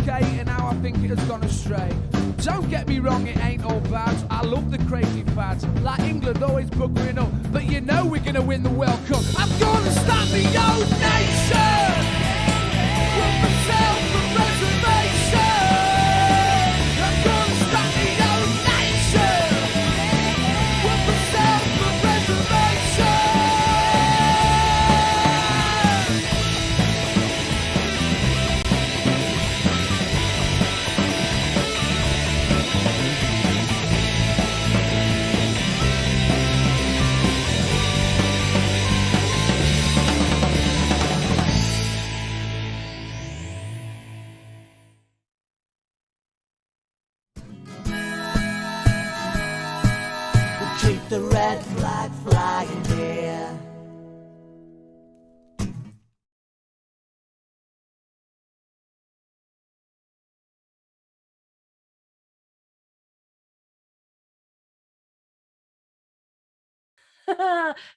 communicating how I think it has gone astray. Don't get me wrong, it ain't all bad. I love the crazy fads, like England always buggering up, but you know we're gonna win the World Cup. I'm gonna start my own nation with myself and reservation. I'm gonna start my own nation with myself and reservation. Keep the red flag flying here.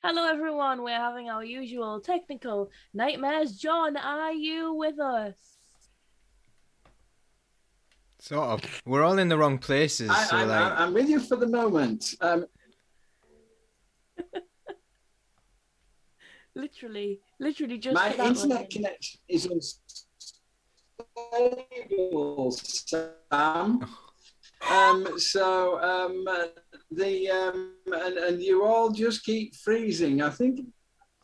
Hello everyone, we're having our usual technical nightmares. John, are you with us? Sort of. We're all in the wrong places. I'm with you for the moment. Literally just My for that internet one. connection is unstable, Sam. And you all just keep freezing. I think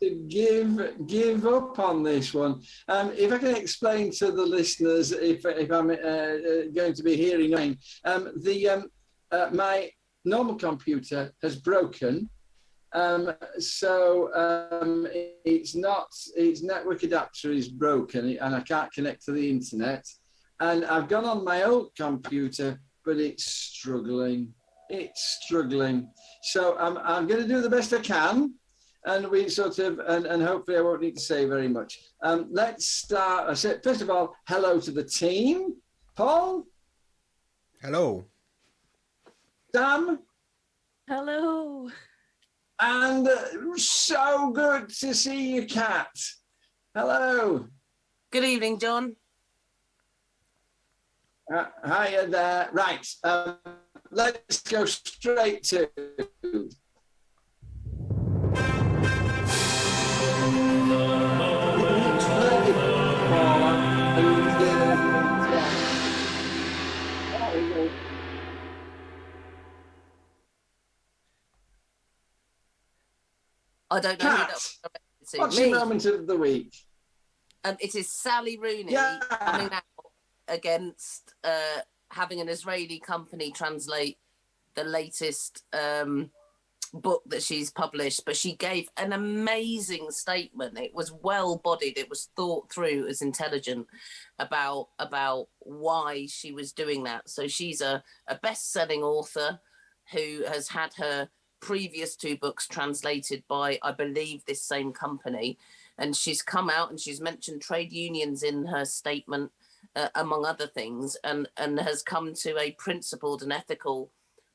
to give up on this one. If I can explain to the listeners, if I'm going to be hearing, my normal computer has broken. Its network adapter is broken and I can't connect to the internet. And I've gone on my old computer, but it's struggling. So I'm going to do the best I can. And we and hopefully I won't need to say very much. Let's start. I said, first of all, hello to the team. Paul? Hello. Sam? Hello. And so good to see you, Kat. Hello. Good evening, John. Hiya there. Right. Let's go straight to... I don't know who that Kat, was to. what's Me. your moment of the week? It is Sally Rooney coming out against having an Israeli company translate the latest book that she's published. But she gave an amazing statement. It was well-bodied. It was thought through. It was intelligent about why she was doing that. So she's a best-selling author who has had her previous two books translated by, I believe, this same company. And she's come out and she's mentioned trade unions in her statement, among other things, and has come to a principled and ethical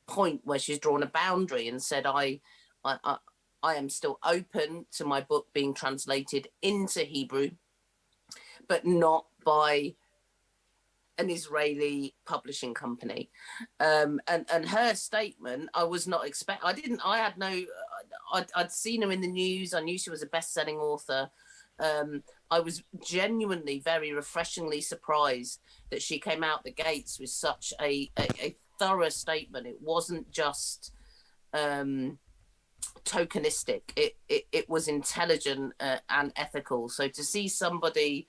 point where she's drawn a boundary and said, I am still open to my book being translated into Hebrew, but not by an Israeli publishing company. And her statement, I was not I'd seen her in the news. I knew she was a best-selling author. I was genuinely very refreshingly surprised that she came out the gates with such a thorough statement. It wasn't just tokenistic. It was intelligent and ethical. So to see somebody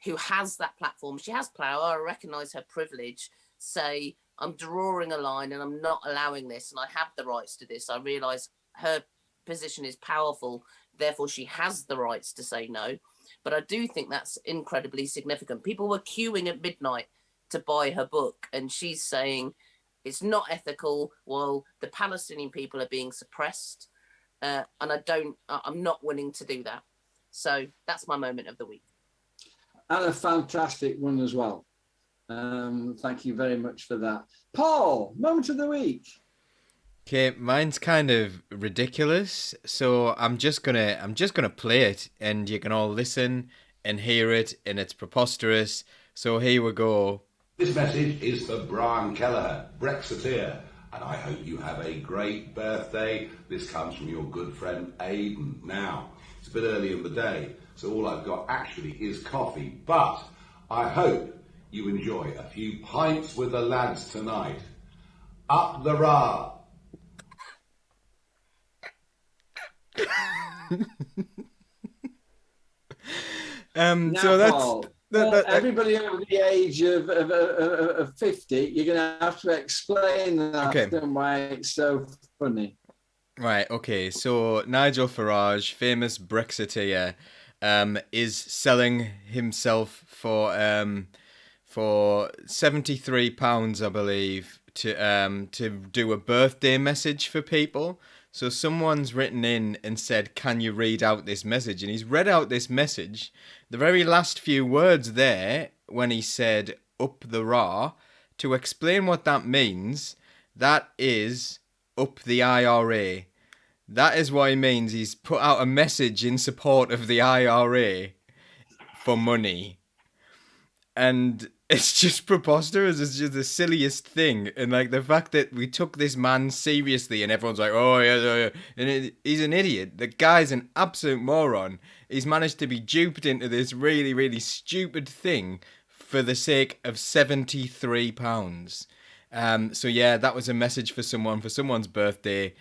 who has that platform, she has power, I recognise her privilege, say, I'm drawing a line and I'm not allowing this and I have the rights to this. I realise her position is powerful, therefore she has the rights to say no. But I do think that's incredibly significant. People were queuing at midnight to buy her book and she's saying it's not ethical while the Palestinian people are being suppressed, and I'm not willing to do that. So that's my moment of the week. And a fantastic one as well. Thank you very much for that. Paul, moment of the week. Okay, mine's kind of ridiculous, so I'm just gonna play it, and you can all listen and hear it, and it's preposterous. So here we go. This message is for Brian Kelleher, Brexiteer, and I hope you have a great birthday. This comes from your good friend Aidan. Now, it's a bit early in the day, so all I've got actually is coffee, but I hope you enjoy a few pints with the lads tonight. Up the Ra! So that's Paul, everybody over the age of 50, you're going to have to explain that and why it's so funny. Right, okay, so Nigel Farage, famous Brexiteer, is selling himself for £73, I believe, to do a birthday message for people. So someone's written in and said, can you read out this message? And he's read out this message. The very last few words there, when he said, up the Ra, to explain what that means, that is up the IRA. That is what he means. He's put out a message in support of the IRA for money. And it's just preposterous. It's just the silliest thing. And like the fact that we took this man seriously and everyone's like, oh yeah. And he's an idiot. The guy's an absolute moron. He's managed to be duped into this really, really stupid thing for the sake of £73. So yeah, that was a message for someone's birthday.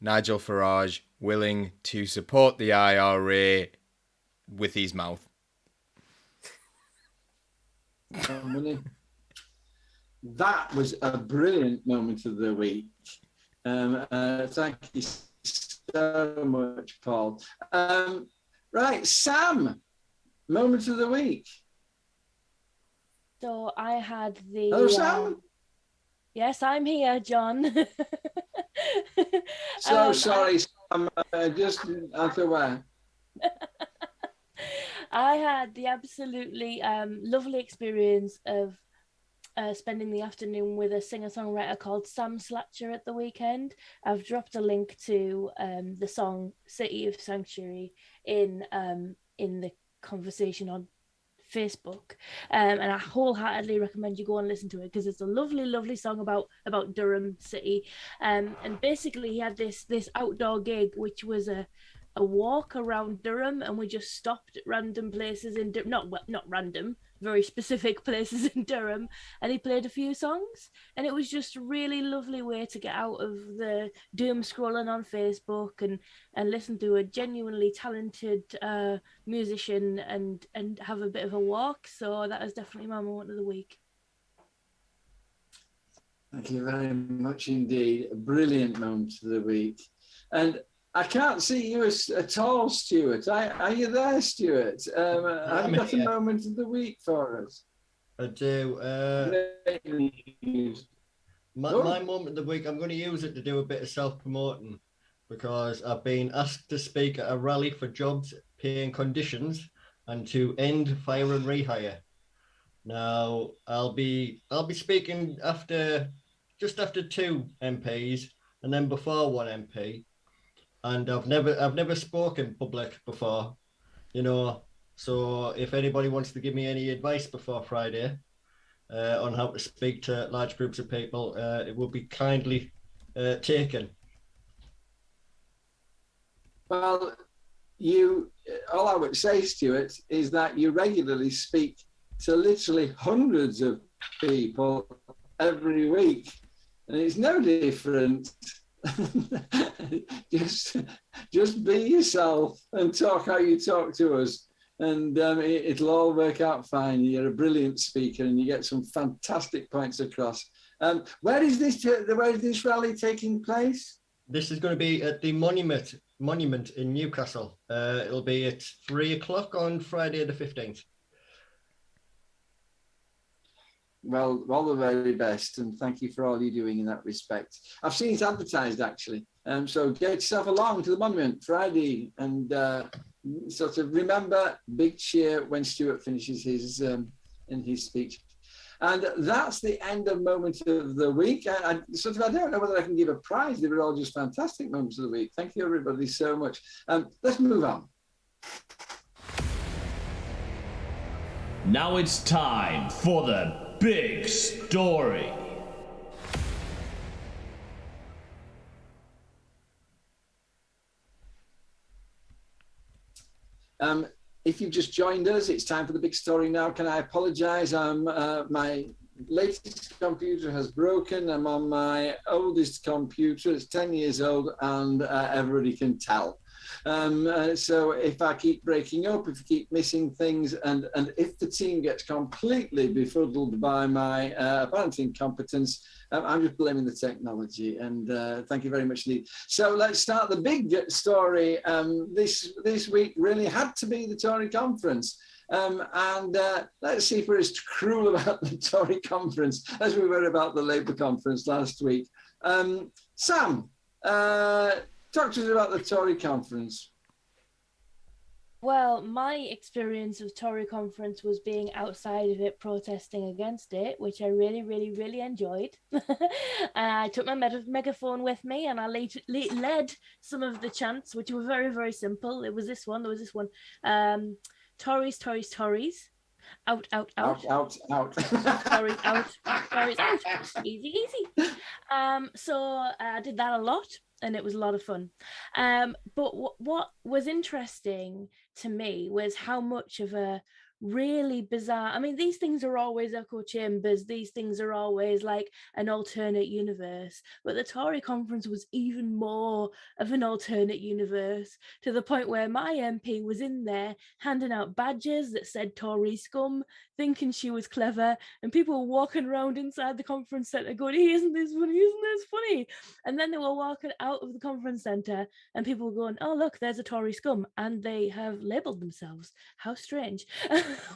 Nigel Farage willing to support the IRA with his mouth. That was a brilliant moment of the week. Thank you so much, Paul. Right, Sam, moment of the week. So I had the... Hello, Sam? Yes, I'm here, John. Sorry, Sam, just unaware. I had the absolutely lovely experience of spending the afternoon with a singer-songwriter called Sam Slatcher at the weekend. I've dropped a link to the song City of Sanctuary in the conversation on Facebook, and I wholeheartedly recommend you go and listen to it because it's a lovely, lovely song about Durham City. And basically he had this outdoor gig, which was a walk around Durham, and we just stopped at random places in not random, very specific places in Durham, and he played a few songs, and it was just a really lovely way to get out of the doom scrolling on Facebook and listen to a genuinely talented musician and have a bit of a walk. So that is definitely my moment of the week. Thank you very much indeed. A brilliant moment of the week. And I can't see you at all, Stuart. Are you there, Stuart? Have you got a moment of the week for us? I do. My moment of the week, I'm going to use it to do a bit of self-promoting because I've been asked to speak at a rally for jobs, pay and conditions, and to end fire and rehire. Now, I'll be speaking just after two MPs and then before one MP. And I've never spoken public before, so if anybody wants to give me any advice before Friday on how to speak to large groups of people, it will be kindly taken. Well, all I would say, Stuart, is that you regularly speak to literally hundreds of people every week, and it's no different. just be yourself and talk how you talk to us, and it'll all work out fine. You're a brilliant speaker and you get some fantastic points across. Where is this rally taking place? This is going to be at the monument in Newcastle. It'll be at 3:00 on Friday the 15th. Well, all the very best, and thank you for all you're doing in that respect. I've seen it advertised, actually. So get yourself along to the monument Friday, and sort of remember, big cheer when Stuart finishes his speech. And that's the end of Moment of the Week. I don't know whether I can give a prize. They were all just fantastic moments of the week. Thank you, everybody, so much. Let's move on. Now it's time for the big story. If you've just joined us, it's time for the big story now. Can I apologise? My latest computer has broken. I'm on my oldest computer. It's 10 years old, and everybody can tell. So if I keep breaking up, if I keep missing things, and if the team gets completely befuddled by my apparent incompetence, I'm just blaming the technology. And thank you very much indeed. So let's start the big story. This week really had to be the Tory conference. Let's see if we're as cruel about the Tory conference as we were about the Labour conference last week. Sam, talk to us about the Tory conference. Well, my experience of Tory conference was being outside of it, protesting against it, which I really, really, really enjoyed. I took my megaphone with me, and I led some of the chants, which were very, very simple. There was this one. Tories, Tories, Tories. Out, out, out. Out, out. Tories out. Tories out. Easy, easy. So I did that a lot, and it was a lot of fun. But what was interesting to me was how much of a really bizarre, I mean, these things are always echo chambers, these things are always like an alternate universe, but the Tory conference was even more of an alternate universe, to the point where my MP was in there handing out badges that said Tory scum, thinking she was clever, and people were walking around inside the conference centre going, isn't this funny, isn't this funny? And then they were walking out of the conference centre and people were going, oh look, there's a Tory scum, and they have labelled themselves. How strange.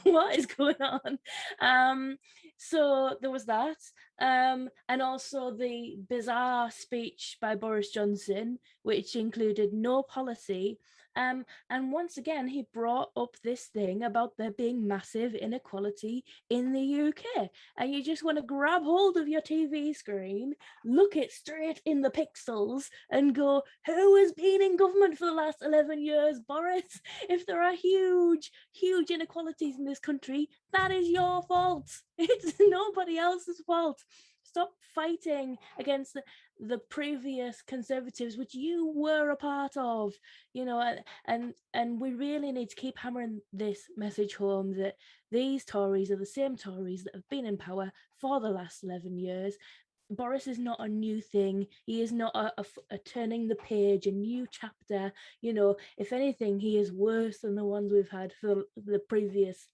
What is going on? So there was that, and also the bizarre speech by Boris Johnson, which included no policy, and once again he brought up this thing about there being massive inequality in the UK, and you just want to grab hold of your TV screen, look it straight in the pixels, and go, who has been in government for the last 11 years, Boris? If there are huge inequalities in this country, that is your fault. It's nobody else's fault. Stop fighting against the previous Conservatives, which you were a part of, you know, and we really need to keep hammering this message home, that these Tories are the same Tories that have been in power for the last 11 years. Boris is not a new thing. He is not a turning the page, a new chapter. You know, if anything, he is worse than the ones we've had for the previous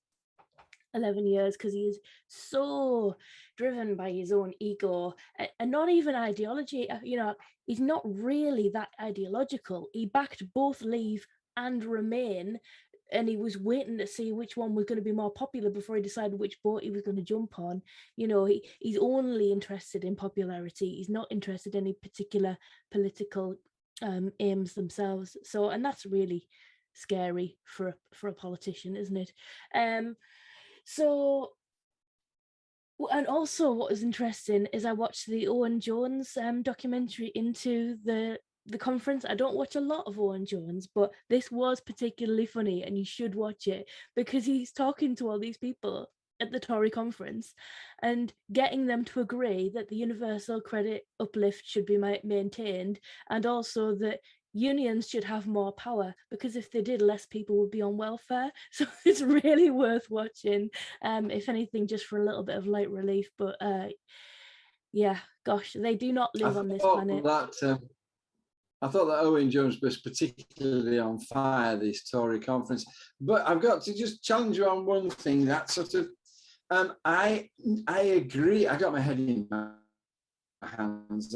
11 years, because he is so driven by his own ego and not even ideology. You know, he's not really that ideological. He backed both Leave and Remain, and he was waiting to see which one was going to be more popular before he decided which boat he was going to jump on. You know, he's only interested in popularity. He's not interested in any particular political aims themselves. So, and that's really scary for a politician, isn't it? So, and also what was interesting is I watched the Owen Jones documentary into the conference. I don't watch a lot of Owen Jones, but this was particularly funny, and you should watch it, because he's talking to all these people at the Tory conference and getting them to agree that the universal credit uplift should be maintained, and also that unions should have more power, because if they did, less people would be on welfare. So it's really worth watching, if anything, just for a little bit of light relief. But yeah, gosh, they do not live on this planet. I thought that Owen Jones was particularly on fire, this Tory conference. But I've got to just challenge you on one thing. That sort of, I agree. I got my head in my hands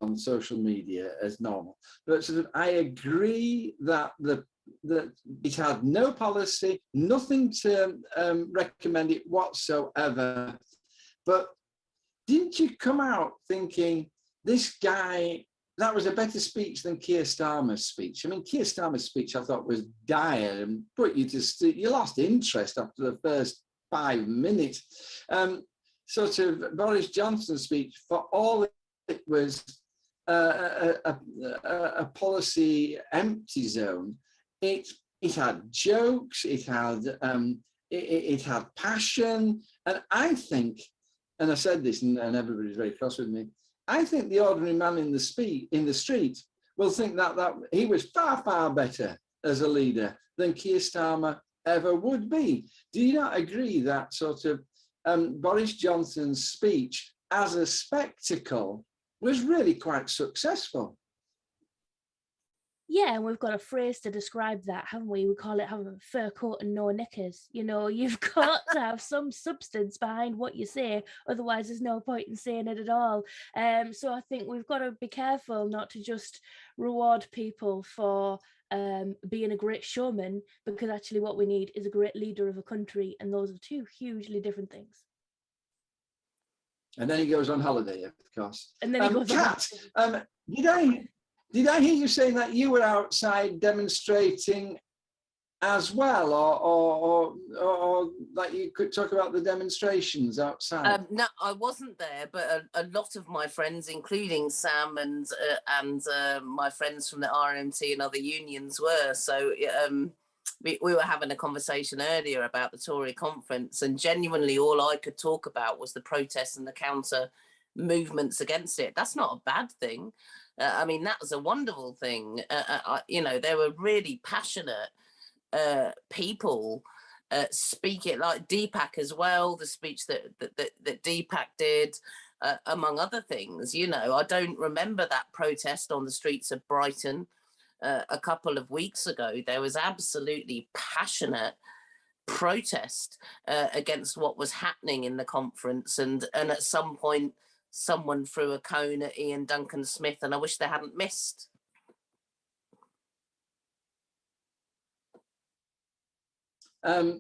on social media as normal, but sort of I agree that it had no policy, nothing to recommend it whatsoever. But didn't you come out thinking, this guy, that was a better speech than Keir Starmer's speech? I mean, Keir Starmer's speech I thought was dire and put you to sleep. You lost interest after the first 5 minutes. Sort of Boris Johnson's speech, for all it was a policy empty zone, it had jokes, it had passion, and I think and I said this, and everybody's very cross with me, I think the ordinary man in the street will think that he was far, far better as a leader than Keir Starmer ever would be. Do you not agree that sort of Boris Johnson's speech as a spectacle was really quite successful? Yeah, and we've got a phrase to describe that, haven't we? We call it having a fur coat and no knickers. You know, you've got to have some substance behind what you say, otherwise there's no point in saying it at all. So I think we've got to be careful not to just reward people for being a great showman, because actually what we need is a great leader of a country, and those are two hugely different things. And then he goes on holiday, of course. And then he goes Kat, did I hear you saying that you were outside demonstrating as well, or that you could talk about the demonstrations outside? No, I wasn't there, but a lot of my friends, including Sam and my friends from the RMT and other unions were. So we were having a conversation earlier about the Tory conference, and genuinely all I could talk about was the protests and the counter movements against it. That's not a bad thing. I mean, that was a wonderful thing. You know, there were really passionate people speaking, like Deepak as well, the speech that Deepak did, among other things. You know, I don't remember that protest on the streets of Brighton a couple of weeks ago. There was absolutely passionate protest against what was happening in the conference, and at some point someone threw a cone at Ian Duncan Smith, and I wish they hadn't missed. Do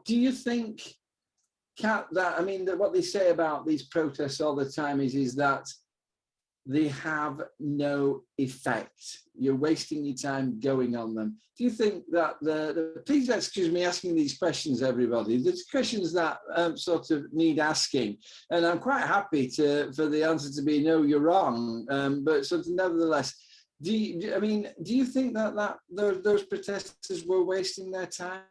you think, Kat, that, I mean, that what they say about these protests all the time is that they have no effect? You're wasting your time going on them. Do you think that please excuse me asking these questions, everybody. There's questions that sort of need asking, and I'm quite happy for the answer to be no, you're wrong. But sort of nevertheless, do you think that those protesters were wasting their time?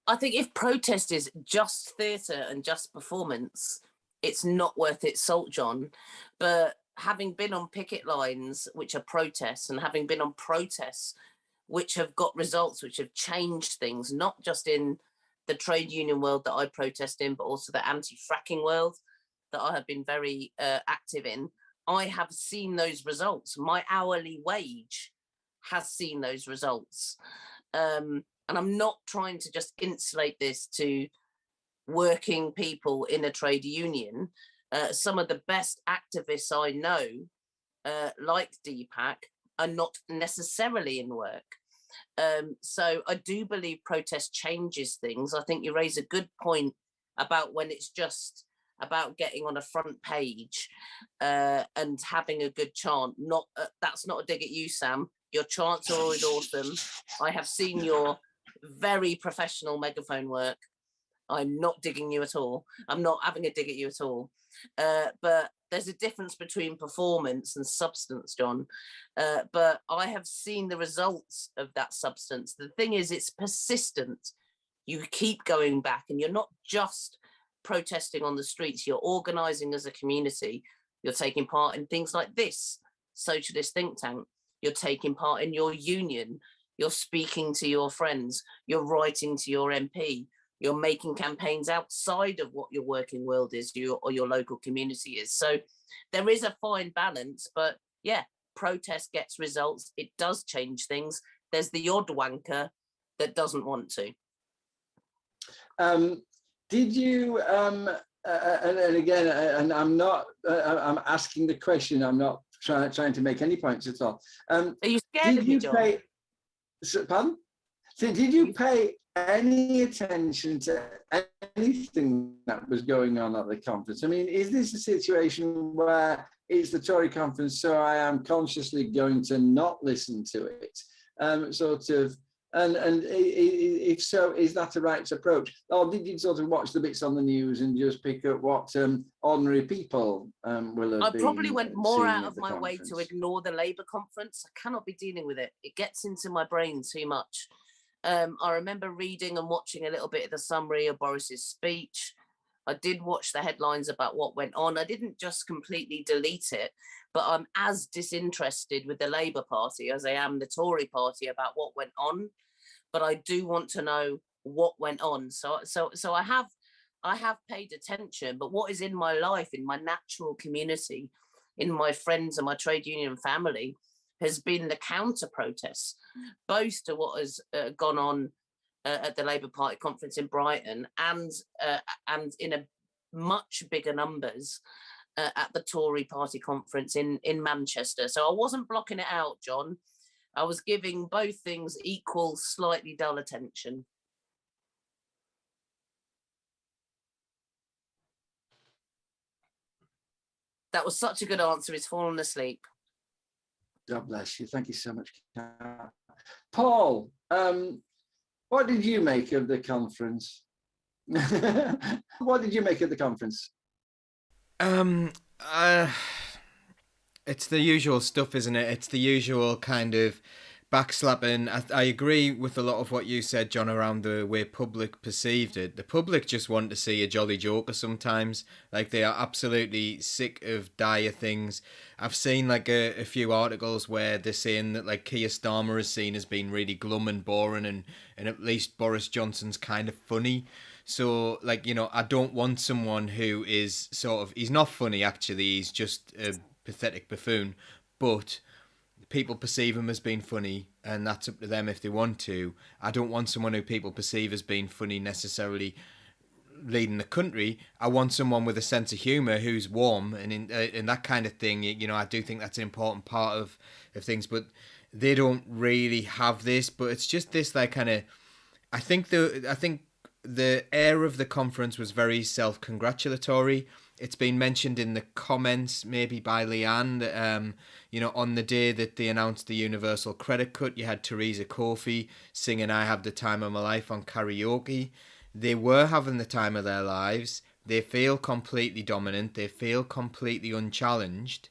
I think if protest is just theatre and just performance, it's not worth its salt, John. But having been on picket lines, which are protests, and having been on protests which have got results, which have changed things, not just in the trade union world that I protest in, but also the anti-fracking world that I have been very active in, I have seen those results. My hourly wage has seen those results. And I'm not trying to just insulate this to working people in a trade union. Some of the best activists I know, like Deepak, are not necessarily in work. So I do believe protest changes things. I think you raise a good point about when it's just about getting on a front page and having a good chant. That's not a dig at you, Sam. Your chants are always awesome. I have seen your very professional megaphone work. I'm not digging you at all. I'm not having a dig at you at all. But there's a difference between performance and substance, John. But I have seen the results of that substance. The thing is, it's persistent. You keep going back, and you're not just protesting on the streets. You're organising as a community. You're taking part in things like this socialist think tank. You're taking part in your union. You're speaking to your friends. You're writing to your MP. You're making campaigns outside of what your working world is, or your local community is. So there is a fine balance, but yeah, protest gets results. It does change things. There's the odd wanker that doesn't want to. Did you, and again, and I'm not, I'm asking the question, I'm not trying to make any points at all. Are you scared of me, John? Pardon? So did you pay any attention to anything that was going on at the conference? I mean, is this a situation where it's the Tory conference, so I am consciously going to not listen to it? Sort of, and if so, is that a right approach? Or did you sort of watch the bits on the news and just pick up what ordinary people will have I probably went more out of my way to ignore the Labour conference. I cannot be dealing with it. It gets into my brain too much. I remember reading and watching a little bit of the summary of Boris's speech. I did watch the headlines about what went on. I didn't just completely delete it, but I'm as disinterested with the Labour Party as I am the Tory Party about what went on. But I do want to know what went on. So I have paid attention, but what is in my life, in my natural community, in my friends and my trade union family, has been the counter protests, both to what has gone on at the Labour Party conference in Brighton and in a much bigger numbers at the Tory Party conference in Manchester. So I wasn't blocking it out, John. I was giving both things equal, slightly dull attention. That was such a good answer. He's fallen asleep. God bless you. Thank you so much. Paul, what did you make of the conference? What did you make of the conference? It's the usual stuff, isn't it? It's the usual kind of backslapping. I agree with a lot of what you said, John, around the way public perceived it. The public just want to see a jolly joker sometimes. Like, they are absolutely sick of dire things. I've seen like a few articles where they're saying that like Keir Starmer is seen as being really glum and boring, and at least Boris Johnson's kind of funny. So, like, you know, I don't want someone who is sort of... He's not funny, actually. He's just a pathetic buffoon. But people perceive him as being funny, and that's up to them if they want to. I don't want someone who people perceive as being funny necessarily leading the country. I want someone with a sense of humour who's warm and in that kind of thing. You know, I do think that's an important part of things. But they don't really have this. But it's just this, like, kind of... I think the air of the conference was very self-congratulatory. It's been mentioned in the comments, maybe by Leanne, that, you know, on the day that they announced the universal credit cut, you had Theresa Coffey singing I Have the Time of My Life on karaoke. They were having the time of their lives. They feel completely dominant. They feel completely unchallenged.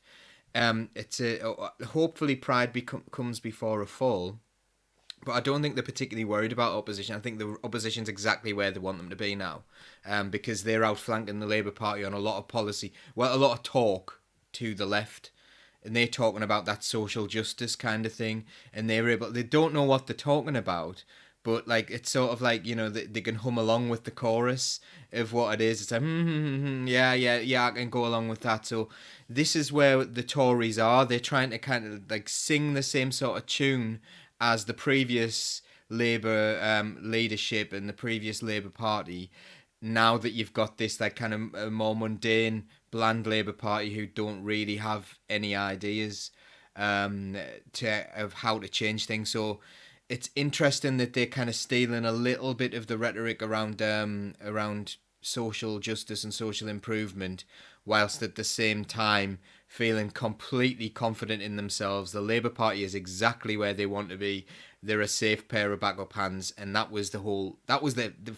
Hopefully pride comes before a fall. But I don't think they're particularly worried about opposition. I think the opposition's exactly where they want them to be now, because they're outflanking the Labour Party on a lot of policy, well, a lot of talk to the left, and they're talking about that social justice kind of thing, and they don't know what they're talking about, but like it's sort of like, you know, they can hum along with the chorus of what it is. It's like, yeah, I can go along with that. So this is where the Tories are. They're trying to kind of like sing the same sort of tune as the previous Labour leadership and the previous Labour Party. Now that you've got this like kind of a more mundane, bland Labour Party who don't really have any ideas of how to change things. So it's interesting that they're kind of stealing a little bit of the rhetoric around social justice and social improvement, whilst at the same time feeling completely confident in themselves. The Labour Party is exactly where they want to be. They're a safe pair of backup hands, and that was the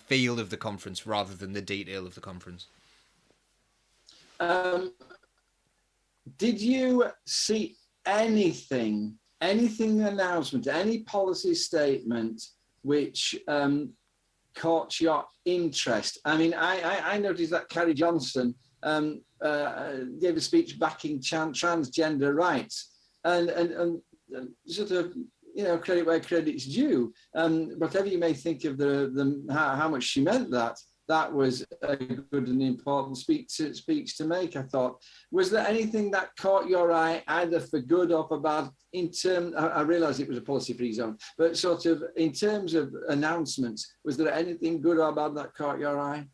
feel of the conference rather than the detail of the conference. Did you see anything announcement, any policy statement which caught your interest? I mean, I noticed that Carrie Johnson gave a speech backing transgender rights, and sort of, you know, credit where credit's due. Whatever you may think of how much she meant that was a good and important speech to make, I thought. Was there anything that caught your eye, either for good or for bad, in terms, I realise it was a policy-free zone, but sort of in terms of announcements, was there anything good or bad that caught your eye?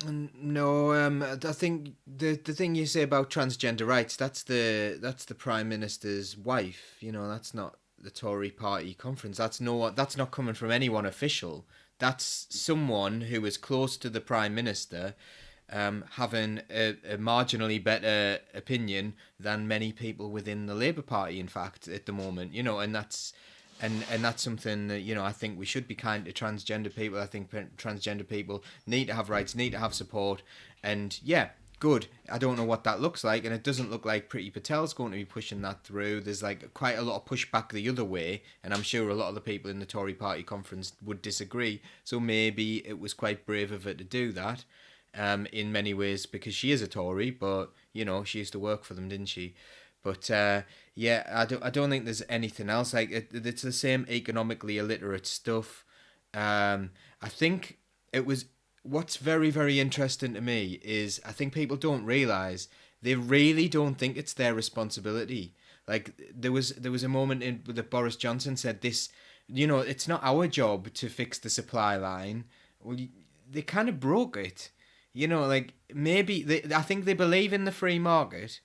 No, I think the thing you say about transgender rights, that's the Prime Minister's wife. You know, that's not the Tory Party conference. That's not coming from anyone official. That's someone who is close to the Prime Minister, having a marginally better opinion than many people within the Labour Party, in fact, at the moment. You know, and that's something that, you know, I think we should be kind to transgender people. I think transgender people need to have rights, need to have support, and yeah, good. I don't know what that looks like, and it doesn't look like Priti Patel's going to be pushing that through. There's like quite a lot of pushback the other way, and I'm sure a lot of the people in the Tory Party conference would disagree. So maybe it was quite brave of her to do that. in many ways, because she is a Tory, but, you know, she used to work for them, didn't she? But yeah, I don't think there's anything else. Like, it's the same economically illiterate stuff. I think it was, what's very, very interesting to me is, I think people don't realise, they really don't think it's their responsibility. Like, there was a moment that Boris Johnson said this, you know, it's not our job to fix the supply line. Well, they kind of broke it. You know, like, maybe, I think they believe in the free market,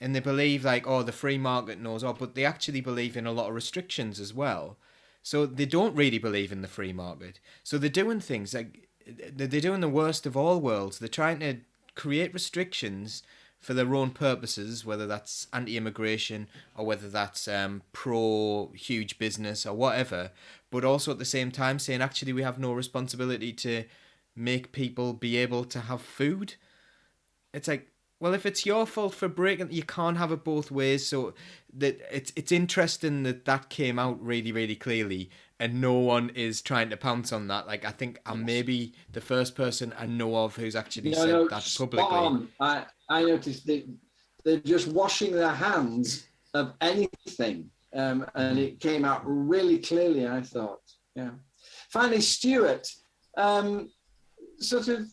and they believe, like, oh, the free market knows all, but they actually believe in a lot of restrictions as well. So they don't really believe in the free market. So they're doing things like, they're doing the worst of all worlds. They're trying to create restrictions for their own purposes, whether that's anti-immigration or whether that's pro-huge business or whatever, but also at the same time saying, actually, we have no responsibility to make people be able to have food. It's like, well, if it's your fault for breaking, you can't have it both ways. So that it's interesting that came out really, really clearly, and no one is trying to pounce on that. Like, I think I'm maybe the first person I know of who's actually said that publicly. I noticed that they're just washing their hands of anything, and it came out really clearly, I thought. Yeah. Finally, Stuart, sort of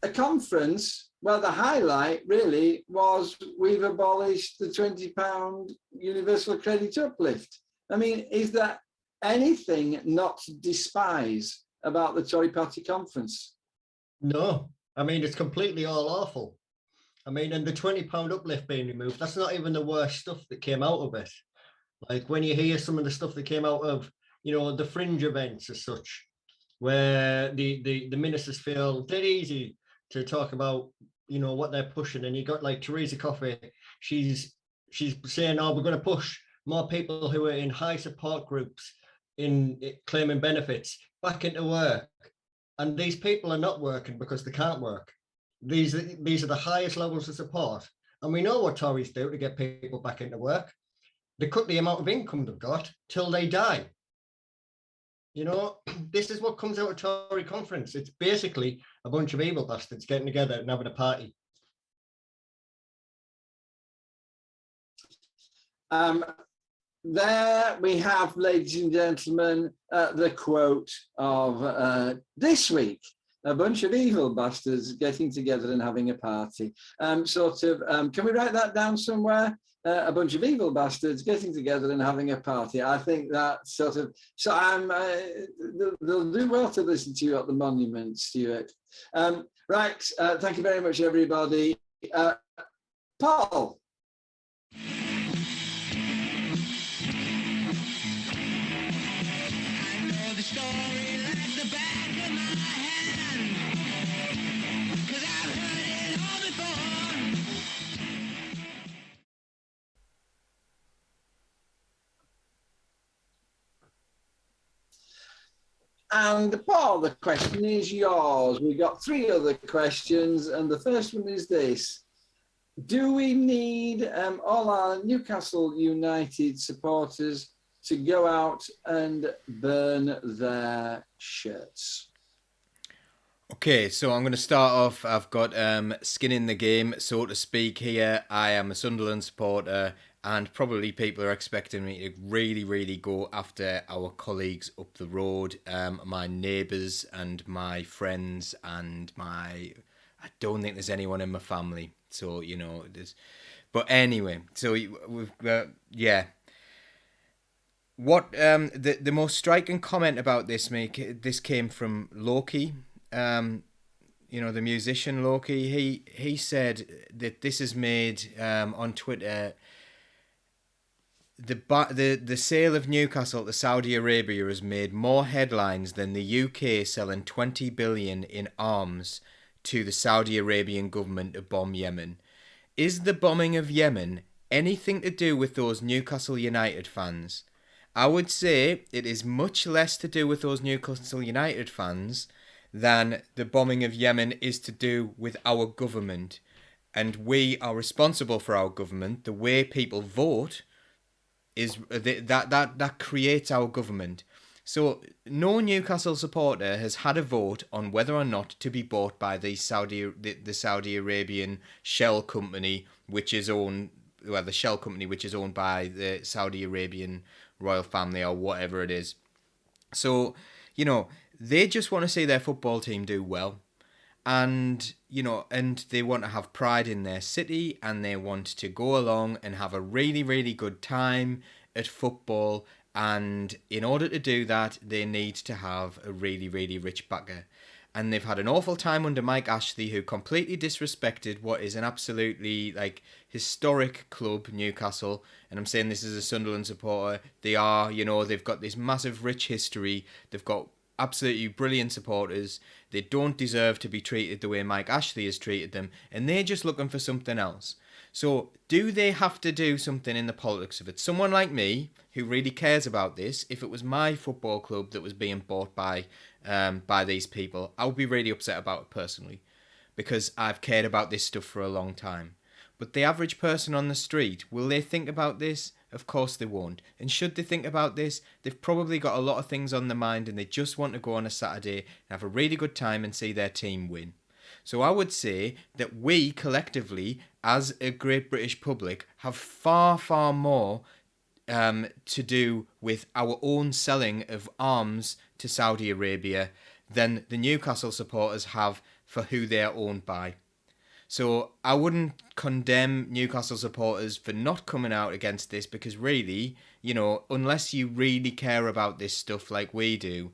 a conference. Well, the highlight really was we've abolished the £20 universal credit uplift. I mean, is there anything not to despise about the Tory party conference? No, I mean, it's completely all awful. I mean, and the £20 uplift being removed, that's not even the worst stuff that came out of it. Like, when you hear some of the stuff that came out of, you know, the fringe events as such, where the ministers feel dead easy to talk about, you know, what they're pushing. And you got like Theresa Coffey, she's saying, oh, we're going to push more people who are in high support groups in claiming benefits back into work. And these people are not working because they can't work. These are the highest levels of support. And we know what Tories do to get people back into work. They cut the amount of income they've got till they die. You know, this is what comes out of Tory conference. It's basically a bunch of evil bastards getting together and having a party. There we have, ladies and gentlemen, the quote of this week. A bunch of evil bastards getting together and having a party. Can we write that down somewhere? A bunch of evil bastards getting together and having a party. I think that sort of, so they'll do well to listen to you at the Monument, Stuart. Right, thank you very much, everybody. Paul. And Paul, the question is yours. We've got three other questions, and the first one is this. Do we need all our Newcastle United supporters to go out and burn their shirts? Okay, so I'm going to start off. I've got skin in the game, so to speak, here. I am a Sunderland supporter, and probably people are expecting me to really, really go after our colleagues up the road, my neighbours and my friends and I don't think there's anyone in my family, so, you know, there's... But anyway, so we've yeah. What the most striking comment about this came from Loki, you know, the musician Loki. He said that this is made on Twitter. The sale of Newcastle to Saudi Arabia has made more headlines than the UK selling 20 billion in arms to the Saudi Arabian government to bomb Yemen. Is the bombing of Yemen anything to do with those Newcastle United fans? I would say it is much less to do with those Newcastle United fans than the bombing of Yemen is to do with our government. And we are responsible for our government. The way people vote is that creates our government. So no Newcastle supporter has had a vote on whether or not to be bought by the Saudi Arabian shell company, which is owned the shell company which is owned by the Saudi Arabian royal family or whatever it is. So, they just want to see their football team do well. And, and they want to have pride in their city, and they want to go along and have a really, really good time at football. And in order to do that, they need to have a really, really rich backer. And they've had an awful time under Mike Ashley, who completely disrespected what is an absolutely historic club, Newcastle. And I'm saying this as a Sunderland supporter. They are, they've got this massive rich history. They've got absolutely brilliant supporters. They don't deserve to be treated the way Mike Ashley has treated them. And they're just looking for something else. So do they have to do something in the politics of it? Someone like me, who really cares about this, if it was my football club that was being bought by these people, I would be really upset about it personally, because I've cared about this stuff for a long time. But the average person on the street, will they think about this? Of course they won't. And should they think about this, they've probably got a lot of things on their mind and they just want to go on a Saturday and have a really good time and see their team win. So I would say that we collectively, as a great British public, have far, far more to do with our own selling of arms to Saudi Arabia than the Newcastle supporters have for who they are owned by. So I wouldn't condemn Newcastle supporters for not coming out against this, because really, unless you really care about this stuff like we do,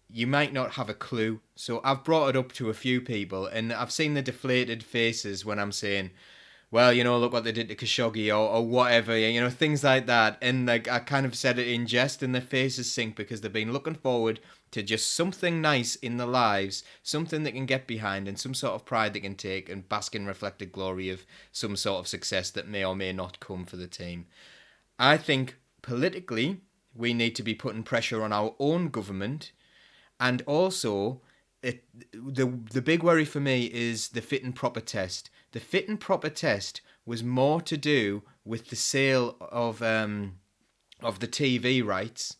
you might not have a clue. So I've brought it up to a few people and I've seen the deflated faces when I'm saying, well, look what they did to Khashoggi or whatever, things like that. And I kind of said it in jest and their faces sink because they've been looking forward to just something nice in their lives, something they can get behind and some sort of pride they can take and bask in reflected glory of some sort of success that may or may not come for the team. I think politically we need to be putting pressure on our own government. And also, the big worry for me is the fit and proper test. The fit and proper test was more to do with the sale of the TV rights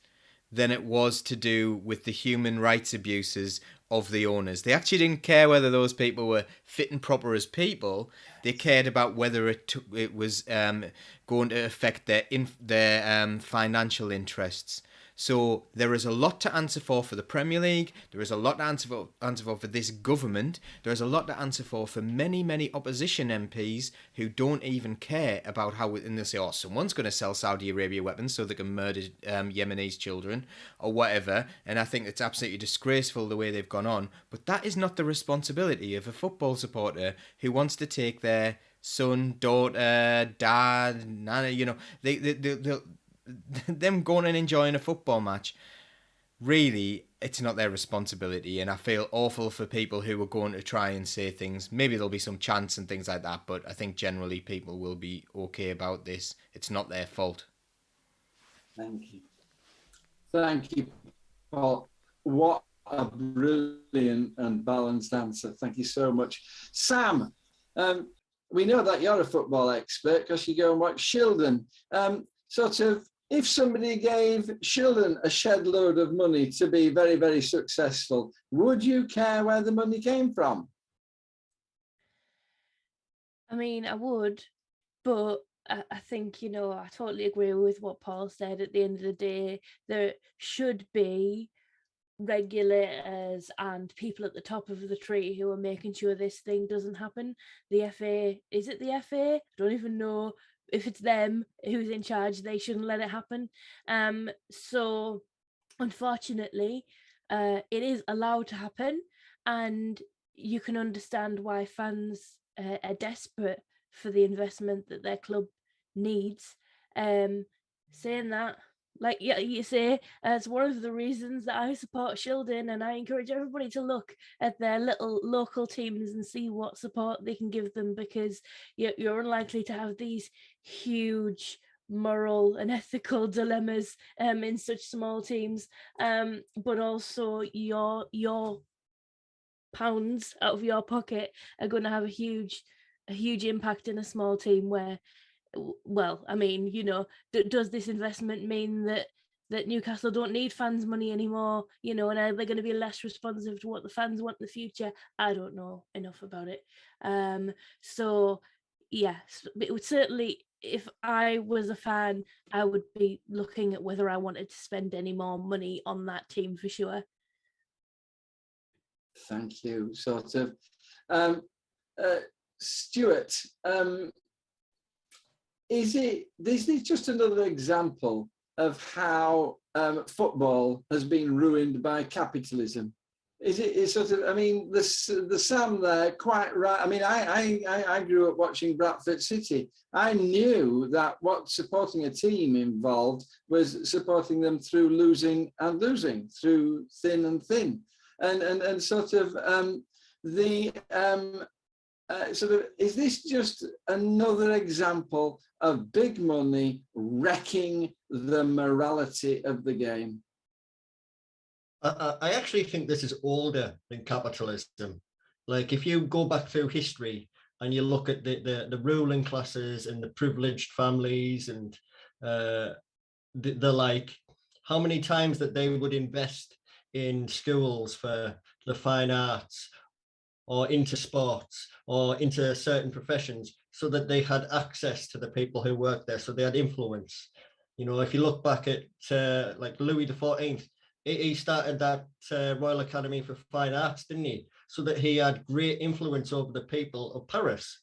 than it was to do with the human rights abuses of the owners. They actually didn't care whether those people were fit and proper as people. They cared about whether it was going to affect their financial interests. So there is a lot to answer for the Premier League. There is a lot to answer for this government. There is a lot to answer for many, many opposition MPs who don't even care about how, and they'll say, oh, someone's going to sell Saudi Arabia weapons so they can murder Yemenis children or whatever. And I think it's absolutely disgraceful the way they've gone on. But that is not the responsibility of a football supporter who wants to take their son, daughter, dad, nana, they'll them going and enjoying a football match, really, it's not their responsibility. And I feel awful for people who are going to try and say things. Maybe there'll be some chants and things like that, but I think generally people will be okay about this. It's not their fault. Thank you, Paul. What a brilliant and balanced answer. Thank you so much. Sam, we know that you're a football expert because you go and watch Shildon. If somebody gave Shildon a shed load of money to be very, very successful, would you care where the money came from? I mean, I would, but I think, I totally agree with what Paul said. At the end of the day, there should be regulators and people at the top of the tree who are making sure this thing doesn't happen. The FA, is it the FA? I don't even know if it's them who's in charge. They shouldn't let it happen. So unfortunately, it is allowed to happen, and you can understand why fans are desperate for the investment that their club needs. Saying that, like you say, it's one of the reasons that I support Shildon, and I encourage everybody to look at their little local teams and see what support they can give them, because you're unlikely to have these huge moral and ethical dilemmas in such small teams, but also your pounds out of your pocket are going to have a huge impact in a small team where, well, I mean, does this investment mean that that Newcastle don't need fans' money anymore, you know, and are they going to be less responsive to what the fans want in the future? I don't know enough about it. So, yes, it would certainly, if I was a fan, I would be looking at whether I wanted to spend any more money on that team for sure. Thank you. Sort of. Stuart, is this just another example of how football has been ruined by capitalism? It's sort of, I mean, the Sam there, quite right. I mean, I grew up watching Bradford City. I knew that what supporting a team involved was supporting them through losing and losing, through thin and thin. And sort of sort of, is this just another example of big money wrecking the morality of the game? I actually think this is older than capitalism. Like, if you go back through history and you look at the ruling classes and the privileged families and the like, how many times that they would invest in schools for the fine arts or into sports or into certain professions so that they had access to the people who worked there, so they had influence. You know, if you look back at like Louis XIV, he started that Royal Academy for Fine Arts, didn't he? So that he had great influence over the people of Paris.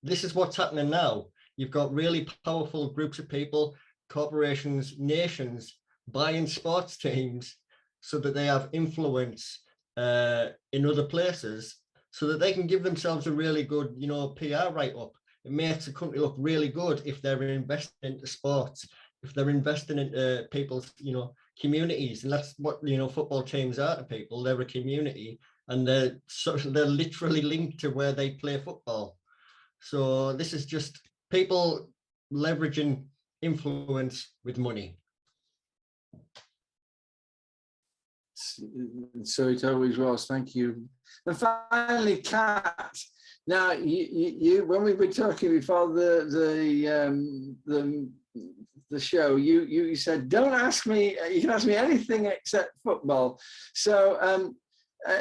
This is what's happening now. You've got really powerful groups of people, corporations, nations buying sports teams so that they have influence in other places, so that they can give themselves a really good, you know, PR write-up. It makes a country look really good if they're investing into sports, if they're investing into people's, you know, communities. And that's what, you know, football teams are to people. They're a community, and they're literally linked to where they play football. So this is just people leveraging influence with money. So it always was. Thank you. And finally, Kat. Now, you when we were talking before the show, you said, "Don't ask me. You can ask me anything except football." So,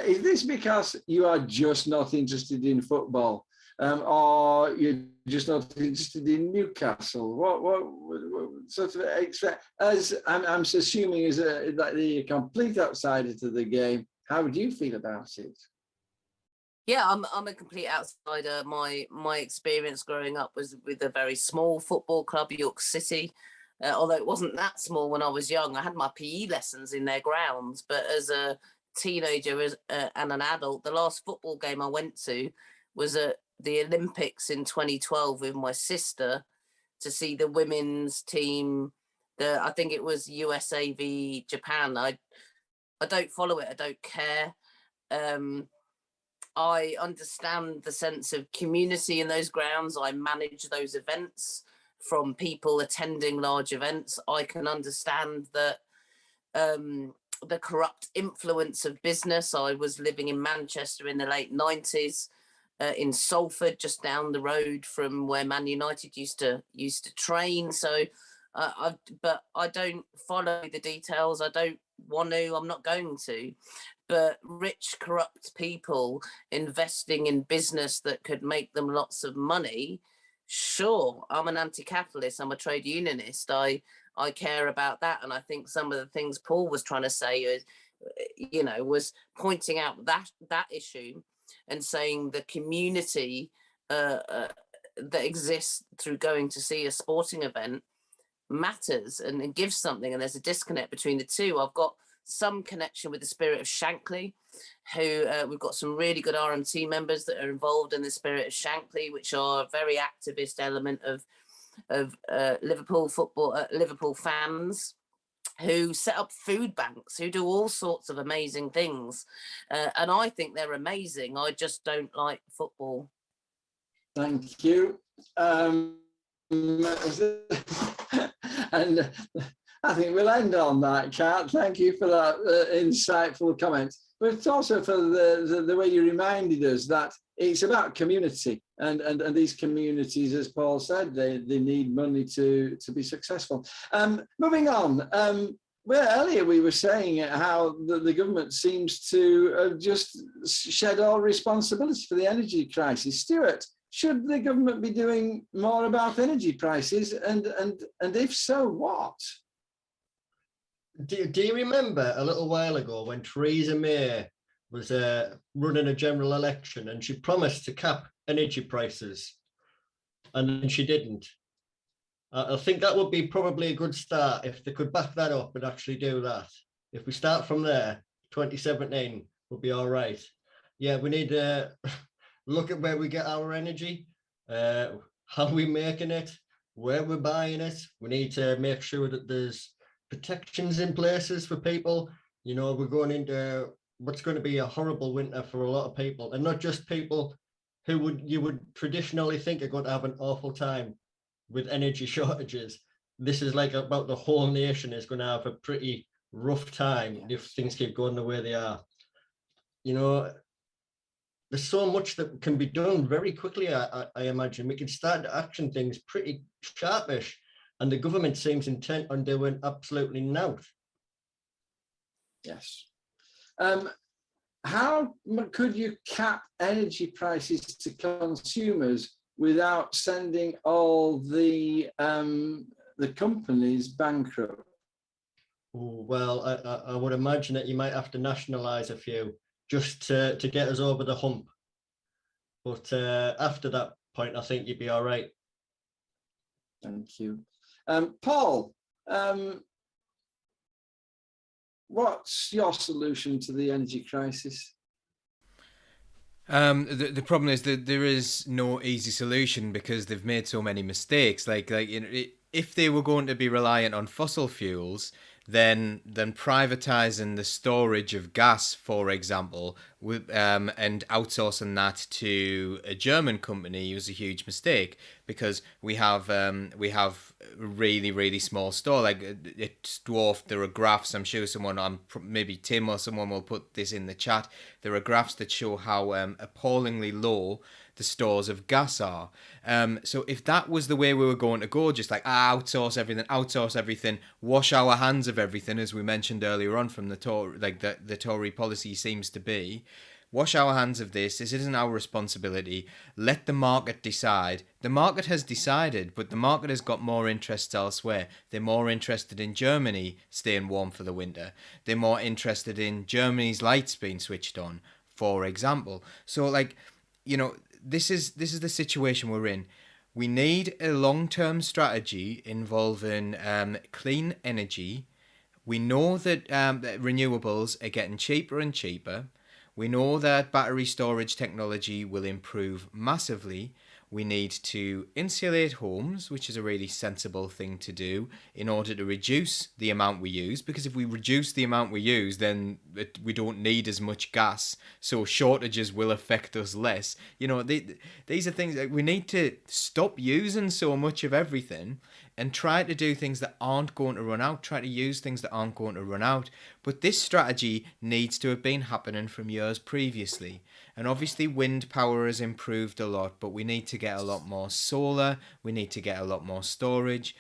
is this because you are just not interested in football, or you're just not interested in Newcastle? What sort of expect? As I'm assuming, as a complete outsider to the game, how would you feel about it? Yeah, I'm a complete outsider. My experience growing up was with a very small football club, York City. Although it wasn't that small when I was young. I had my PE lessons in their grounds, but as a teenager and an adult, the last football game I went to was at the Olympics in 2012 with my sister to see the women's team. I think it was USA v Japan. I don't follow it. I don't care. I understand the sense of community in those grounds. I manage those events from people attending large events. I can understand that the corrupt influence of business. I was living in Manchester in the late 90s, in Salford, just down the road from where Man United used to train. So, but I don't follow the details. I don't want to. I'm not going to. But rich, corrupt people investing in business that could make them lots of money. Sure, I'm an anti-capitalist. I'm a trade unionist. I care about that. And I think some of the things Paul was trying to say is, you know, was pointing out that issue and saying the community that exists through going to see a sporting event matters and gives something. And there's a disconnect between the two. I've got some connection with the Spirit of Shankly, who we've got some really good RMT members that are involved in the Spirit of Shankly, which are a very activist element of Liverpool football, Liverpool fans, who set up food banks, who do all sorts of amazing things. And I think they're amazing. I just don't like football. Thank you. And I think we'll end on that, Kat. Thank you for that insightful comment. but it's also for the way you reminded us that it's about community, and these communities, as Paul said, they need money to be successful. Moving on. Well, earlier we were saying how the government seems to have just shed all responsibility for the energy crisis. Stuart, should the government be doing more about energy prices, and if so, what? Do you remember a little while ago when Theresa May was running a general election and she promised to cap energy prices, and then she didn't? I think that would be probably a good start if they could back that up and actually do that. If we start from there, 2017 will be all right. Yeah, we need to look at where we get our energy, how we're making it, where we're buying it. We need to make sure that there's protections in places for people. You know, we're going into what's going to be a horrible winter for a lot of people, and not just people who you would traditionally think are going to have an awful time with energy shortages. This is like about the whole nation is going to have a pretty rough time if things keep going the way they are. You know, there's so much that can be done very quickly, I imagine. We can start to action things pretty sharpish, and the government seems intent on doing absolutely naught. Yes. How could you cap energy prices to consumers without sending all the companies bankrupt? Well, I would imagine that you might have to nationalise a few just to get us over the hump. But after that point, I think you'd be all right. Thank you. Paul, what's your solution to the energy crisis? The problem is that there is no easy solution because they've made so many mistakes. Like you know, if they were going to be reliant on fossil fuels, then privatizing the storage of gas, for example, and outsourcing that to a German company was a huge mistake, because we have really, really small store. Like it's dwarfed. There are graphs. I'm sure someone, maybe Tim or someone will put this in the chat. There are graphs that show how appallingly low the stores of gas are. So if that was the way we were going to go, just like outsource everything, wash our hands of everything, as we mentioned earlier on from the Tory, like the Tory policy seems to be, wash our hands of this. This isn't our responsibility. Let the market decide. The market has decided, but the market has got more interests elsewhere. They're more interested in Germany staying warm for the winter. They're more interested in Germany's lights being switched on, for example. So like, you know, this is the situation we're in. We need a long-term strategy involving clean energy. We know that renewables are getting cheaper and cheaper. We know that battery storage technology will improve massively. We need to insulate homes, which is a really sensible thing to do in order to reduce the amount we use. Because if we reduce the amount we use, then we don't need as much gas. So shortages will affect us less. You know, these are things that we need to stop using so much of everything and try to do things that aren't going to run out. Try to use things that aren't going to run out. But this strategy needs to have been happening from years previously. And obviously wind power has improved a lot, but we need to get a lot more solar. We need to get a lot more storage.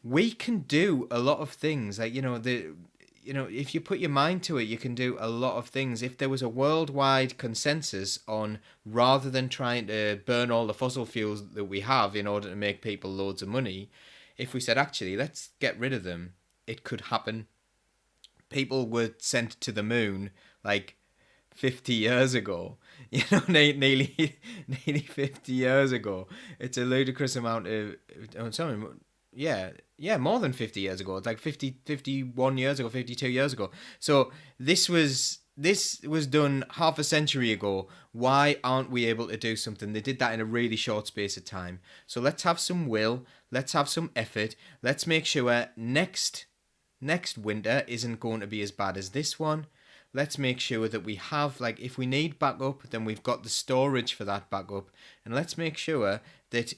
We can do a lot of things. Like, if you put your mind to it, you can do a lot of things. If there was a worldwide consensus on, rather than trying to burn all the fossil fuels that we have in order to make people loads of money, if we said, actually, let's get rid of them, it could happen. People were sent to the moon like 50 years ago, nearly 50 years ago. It's a ludicrous amount of, more than 50 years ago. It's like 51 years ago, 52 years ago. So this was done half a century ago. Why aren't we able to do something? They did that in a really short space of time. So let's have some will, let's have some effort, let's make sure next winter isn't going to be as bad as this one. Let's make sure that we have, like, if we need backup, then we've got the storage for that backup. And let's make sure that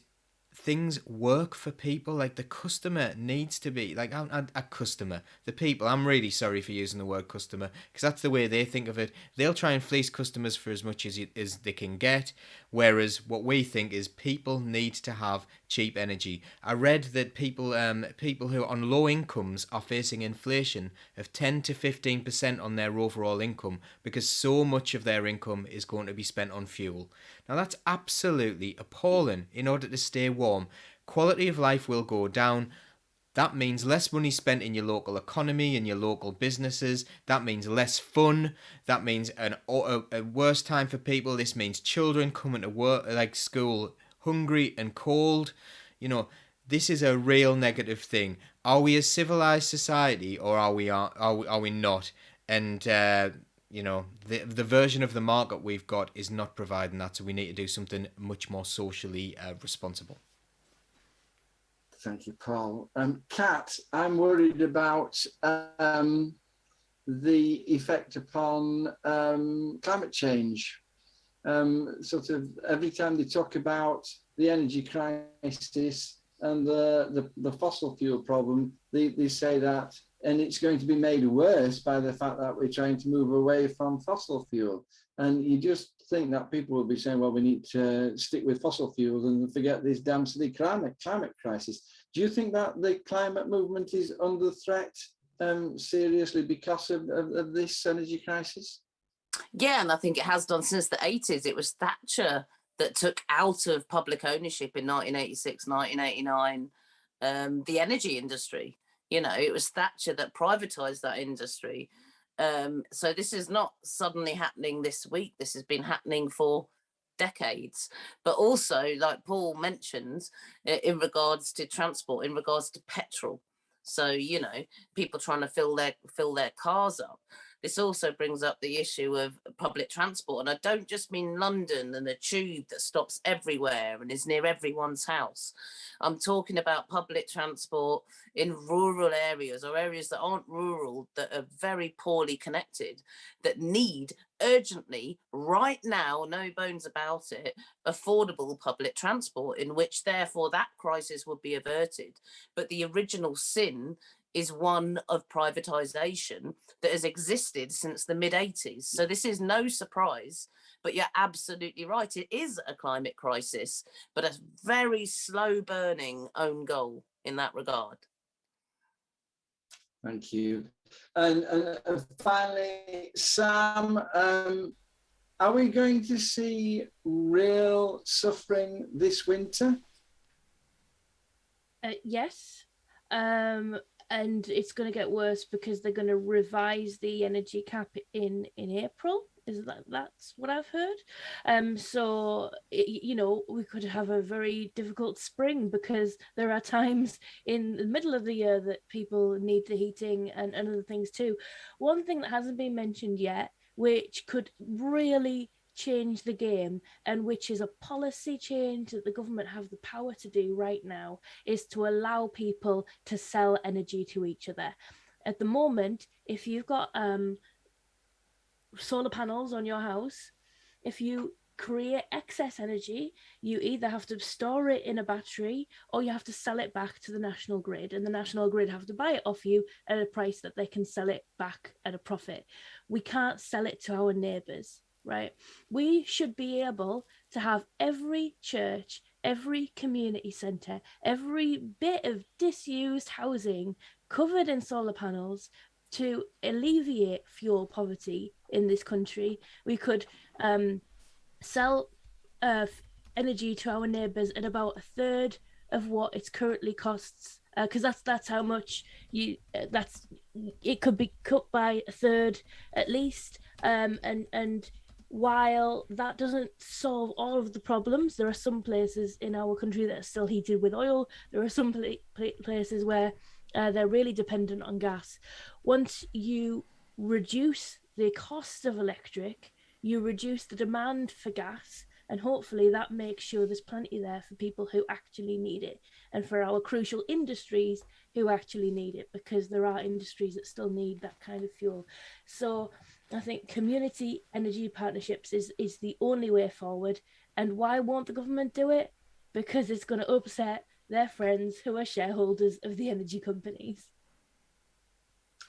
things work for people. Like the customer needs to be like a customer. The people, I'm really sorry for using the word customer because that's the way they think of it. They'll try and fleece customers for as much as they can get, whereas what we think is people need to have cheap energy. I read that people who are on low incomes are facing inflation of 10 to 15% on their overall income because so much of their income is going to be spent on fuel. Now that's absolutely appalling. In order to stay warm, quality of life will go down. That means less money spent in your local economy and your local businesses. That means less fun. That means a worse time for people. This means children coming to work, like school, hungry and cold. You know, this is a real negative thing. Are we a civilized society or are we not? And you know, the version of the market we've got is not providing that, so we need to do something much more socially responsible. Thank you, Paul. Kat, I'm worried about the effect upon climate change. Sort of every time they talk about the energy crisis and the fossil fuel problem, they say that, and it's going to be made worse by the fact that we're trying to move away from fossil fuel. And you just think that people will be saying, well, we need to stick with fossil fuels and forget this damn silly climate crisis. Do you think that the climate movement is under threat seriously because of this energy crisis? Yeah, and I think it has done since the 80s. It was Thatcher that took out of public ownership in 1986, 1989, the energy industry. You know, it was Thatcher that privatized that industry. So this is not suddenly happening this week. This has been happening for decades. But also, like Paul mentions, in regards to transport, in regards to petrol. So, you know, people trying to fill their cars up. This also brings up the issue of public transport. And I don't just mean London and the tube that stops everywhere and is near everyone's house. I'm talking about public transport in rural areas or areas that aren't rural, that are very poorly connected, that need urgently, right now, no bones about it, affordable public transport, in which therefore that crisis would be averted. But the original sin is one of privatization that has existed since the mid-80s. So this is no surprise, but you're absolutely right. It is a climate crisis, but a very slow burning own goal in that regard. Thank you. And finally, Sam, are we going to see real suffering this winter? Yes. And it's going to get worse because they're going to revise the energy cap in April. That's what I've heard. So you know, we could have a very difficult spring because there are times in the middle of the year that people need the heating and other things too. One thing that hasn't been mentioned yet, which could really change the game, and which is a policy change that the government have the power to do right now, is to allow people to sell energy to each other. At the moment, if you've got solar panels on your house, if you create excess energy, you either have to store it in a battery or you have to sell it back to the national grid, and the national grid have to buy it off you at a price that they can sell it back at a profit. We can't sell it to our neighbours. Right? We should be able to have every church, every community centre, every bit of disused housing covered in solar panels to alleviate fuel poverty in this country. We could sell energy to our neighbours at about a third of what it currently costs, because that's how much it could be cut by a third at least, and while that doesn't solve all of the problems, there are some places in our country that are still heated with oil. There are some places where they're really dependent on gas. Once you reduce the cost of electric, you reduce the demand for gas, and hopefully that makes sure there's plenty there for people who actually need it, and for our crucial industries who actually need it, because there are industries that still need that kind of fuel. So I think community energy partnerships is the only way forward. And why won't the government do it? because it's going to upset their friends who are shareholders of the energy companies.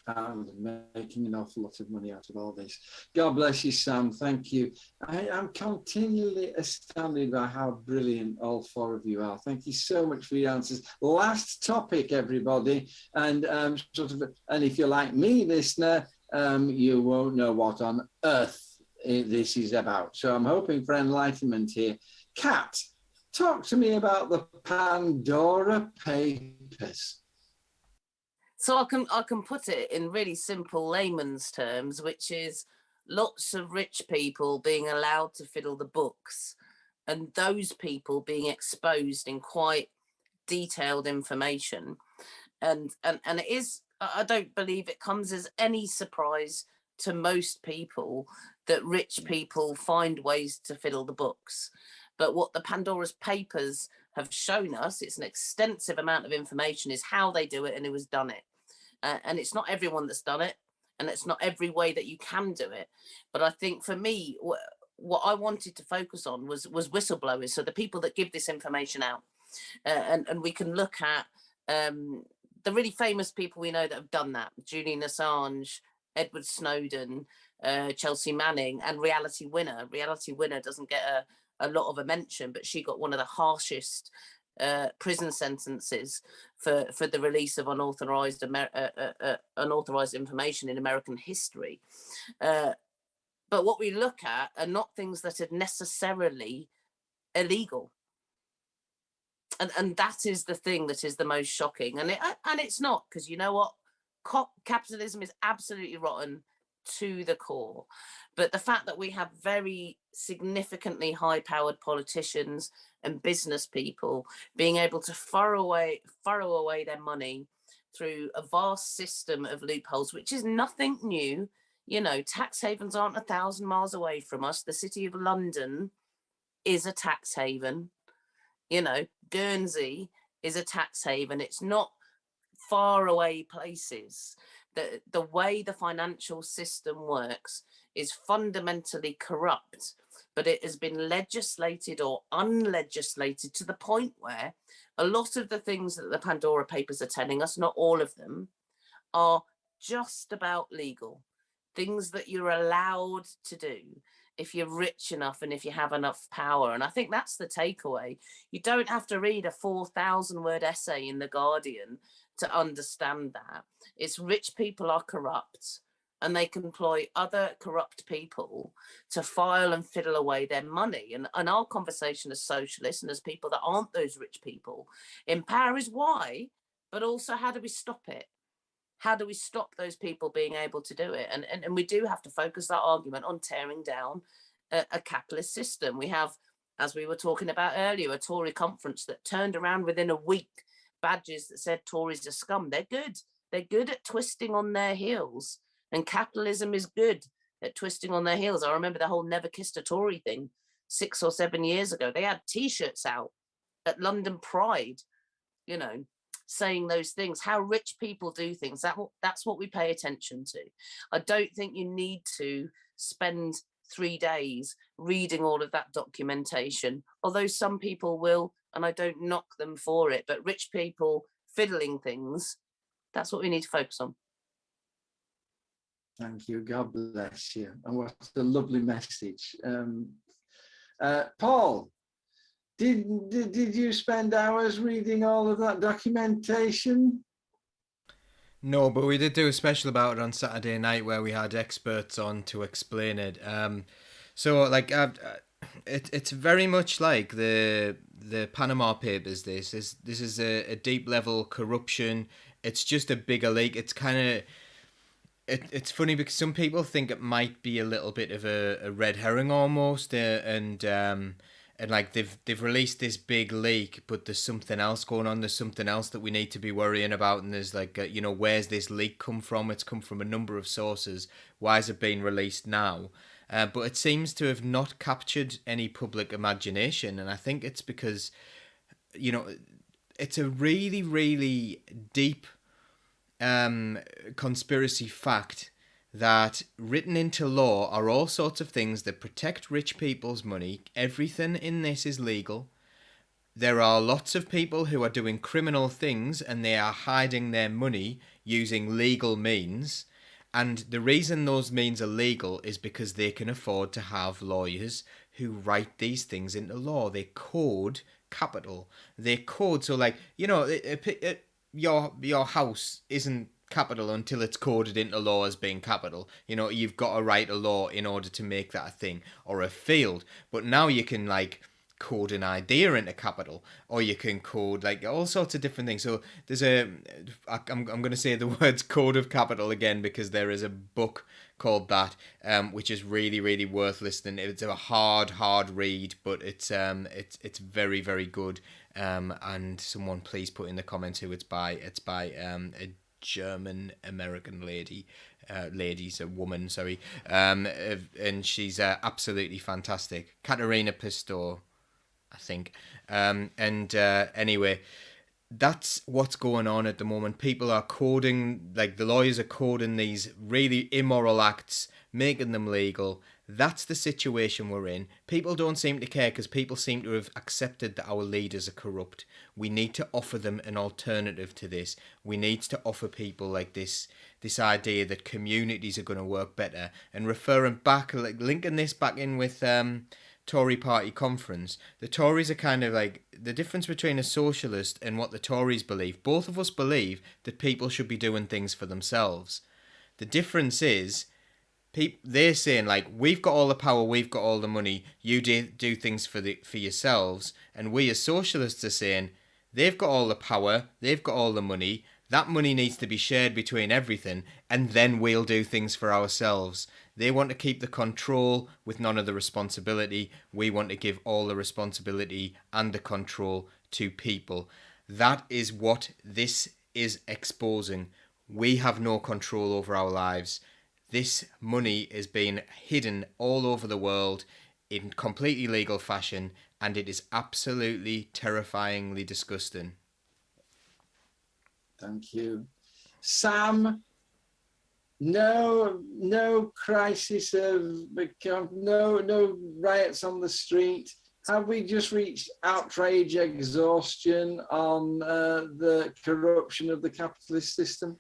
And making an awful lot of money out of all this. God bless you, Sam. Thank you. I am continually astounded by how brilliant all four of you are. Thank you so much for your answers. Last topic, everybody, and and if you're like me, listener, you won't know what on earth this is about. So I'm hoping for enlightenment here. Kat, talk to me about the Pandora Papers. So I can put it in really simple layman's terms, which is lots of rich people being allowed to fiddle the books, and those people being exposed in quite detailed information. And it is, I don't believe it comes as any surprise to most people that rich people find ways to fiddle the books. But what the Pandora's Papers have shown us, it's an extensive amount of information, is how they do it and who has done it. And it's not everyone that's done it, and it's not every way that you can do it. But I think for me, what I wanted to focus on was whistleblowers, so the people that give this information out. And we can look at the really famous people we know that have done that: Julian Assange, Edward Snowden, Chelsea Manning, and Reality Winner. Reality Winner doesn't get a lot of a mention, but she got one of the harshest prison sentences for the release of unauthorized information in American history. But what we look at are not things that are necessarily illegal. And that is the thing that is the most shocking. And it's not, because you know what? Capitalism is absolutely rotten to the core. But the fact that we have very significantly high-powered politicians and business people being able to furrow away their money through a vast system of loopholes, which is nothing new. You know, tax havens aren't 1,000 miles away from us. The City of London is a tax haven. You know, Guernsey is a tax haven. It's not far away places. The way the financial system works is fundamentally corrupt, but it has been legislated or unlegislated to the point where a lot of the things that the Pandora Papers are telling us, not all of them, are just about legal. Things that you're allowed to do if you're rich enough and if you have enough power. And I think that's the takeaway. You don't have to read a 4,000-word essay in The Guardian to understand that. It's rich people are corrupt, and they can employ other corrupt people to file and fiddle away their money. And our conversation as socialists and as people that aren't those rich people in power is why, but also how do we stop it? How do we stop those people being able to do it? And we do have to focus that argument on tearing down a capitalist system. We have, as we were talking about earlier, a Tory conference that turned around within a week badges that said Tories are scum. They're good. They're good at twisting on their heels. And capitalism is good at twisting on their heels. I remember the whole Never Kissed a Tory thing 6 or 7 years ago. They had T-shirts out at London Pride, you know, saying those things, how rich people do things. That's what we pay attention to. I don't think you need to spend 3 days reading all of that documentation, although some people will, and I don't knock them for it. But rich people fiddling things, that's what we need to focus on. Thank you. God bless you. And what a lovely message. Paul, did you spend hours reading all of that documentation? No, but we did do a special about it on Saturday night where we had experts on to explain it. So like it's very much like the Panama Papers. This is a deep level corruption. It's just a bigger leak. It's kind of it's funny because some people think it might be a little bit of a red herring almost, and like they've released this big leak, but there's something else going on. There's something else that we need to be worrying about, and there's like you know, where's this leak come from? It's come from a number of sources. Why is it being released now? But it seems to have not captured any public imagination, and I think it's because, you know, it's a really, really deep conspiracy fact that written into law are all sorts of things that protect rich people's money. Everything in this is legal. there are lots of people who are doing criminal things and they are hiding their money using legal means. And the reason those means are legal is because they can afford to have lawyers who write these things into law. They code capital. They code, so like, you know, your house isn't capital until it's coded into law as being capital. You know, you've got to write a law in order to make that a thing, or a field. But now you can like code an idea into capital, or you can code like all sorts of different things. So there's I'm going to say the words code of capital again, because there is a book called that, which is really, really worth listening. It's a hard read, but it's very, very good. And someone please put in the comments who it's by. It's by a German American lady. Lady's a woman, sorry. And she's absolutely fantastic. Katerina Pistor, I think. Anyway, that's what's going on at the moment. People are coding, like the lawyers are coding these really immoral acts, making them legal. That's the situation we're in. People don't seem to care because people seem to have accepted that our leaders are corrupt. We need to offer them an alternative to this. We need to offer people like this idea that communities are going to work better. And referring back, like linking this back in with Tory party conference, the Tories are kind of like the difference between a socialist and what the Tories believe. Both of us believe that people should be doing things for themselves. The difference is they're saying like, we've got all the power, we've got all the money, you do things for yourselves. And we as socialists are saying they've got all the power, they've got all the money, that money needs to be shared between everything, and then we'll do things for ourselves. They want to keep the control with none of the responsibility. We want to give all the responsibility and the control to people. That is what this is exposing. We have no control over our lives. This money is being hidden all over the world in completely legal fashion, and it is absolutely terrifyingly disgusting. Thank you. Sam, no crisis of no riots on the street. Have we just reached outrage exhaustion on the corruption of the capitalist system?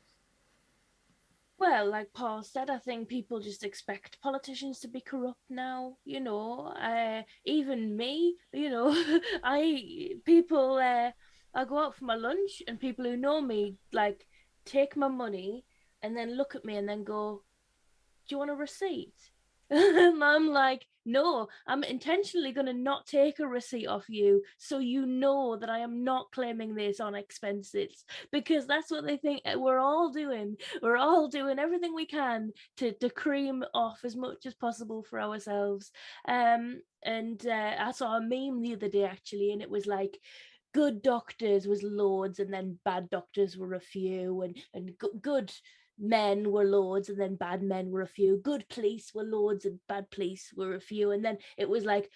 Well, like Paul said, I think people just expect politicians to be corrupt now. You know, even me. You know, I go out for my lunch, and people who know me like take my money and then look at me and then go, "Do you want a receipt?" And I'm like, no, I'm intentionally going to not take a receipt off you, so you know that I am not claiming this on expenses, because that's what they think we're all doing. We're all doing everything we can to cream off as much as possible for ourselves. And I saw a meme the other day actually, and it was like, good doctors was loads, and then bad doctors were a few, and good men were loads, and then bad men were a few. Good police were loads, and bad police were a few. And then it was like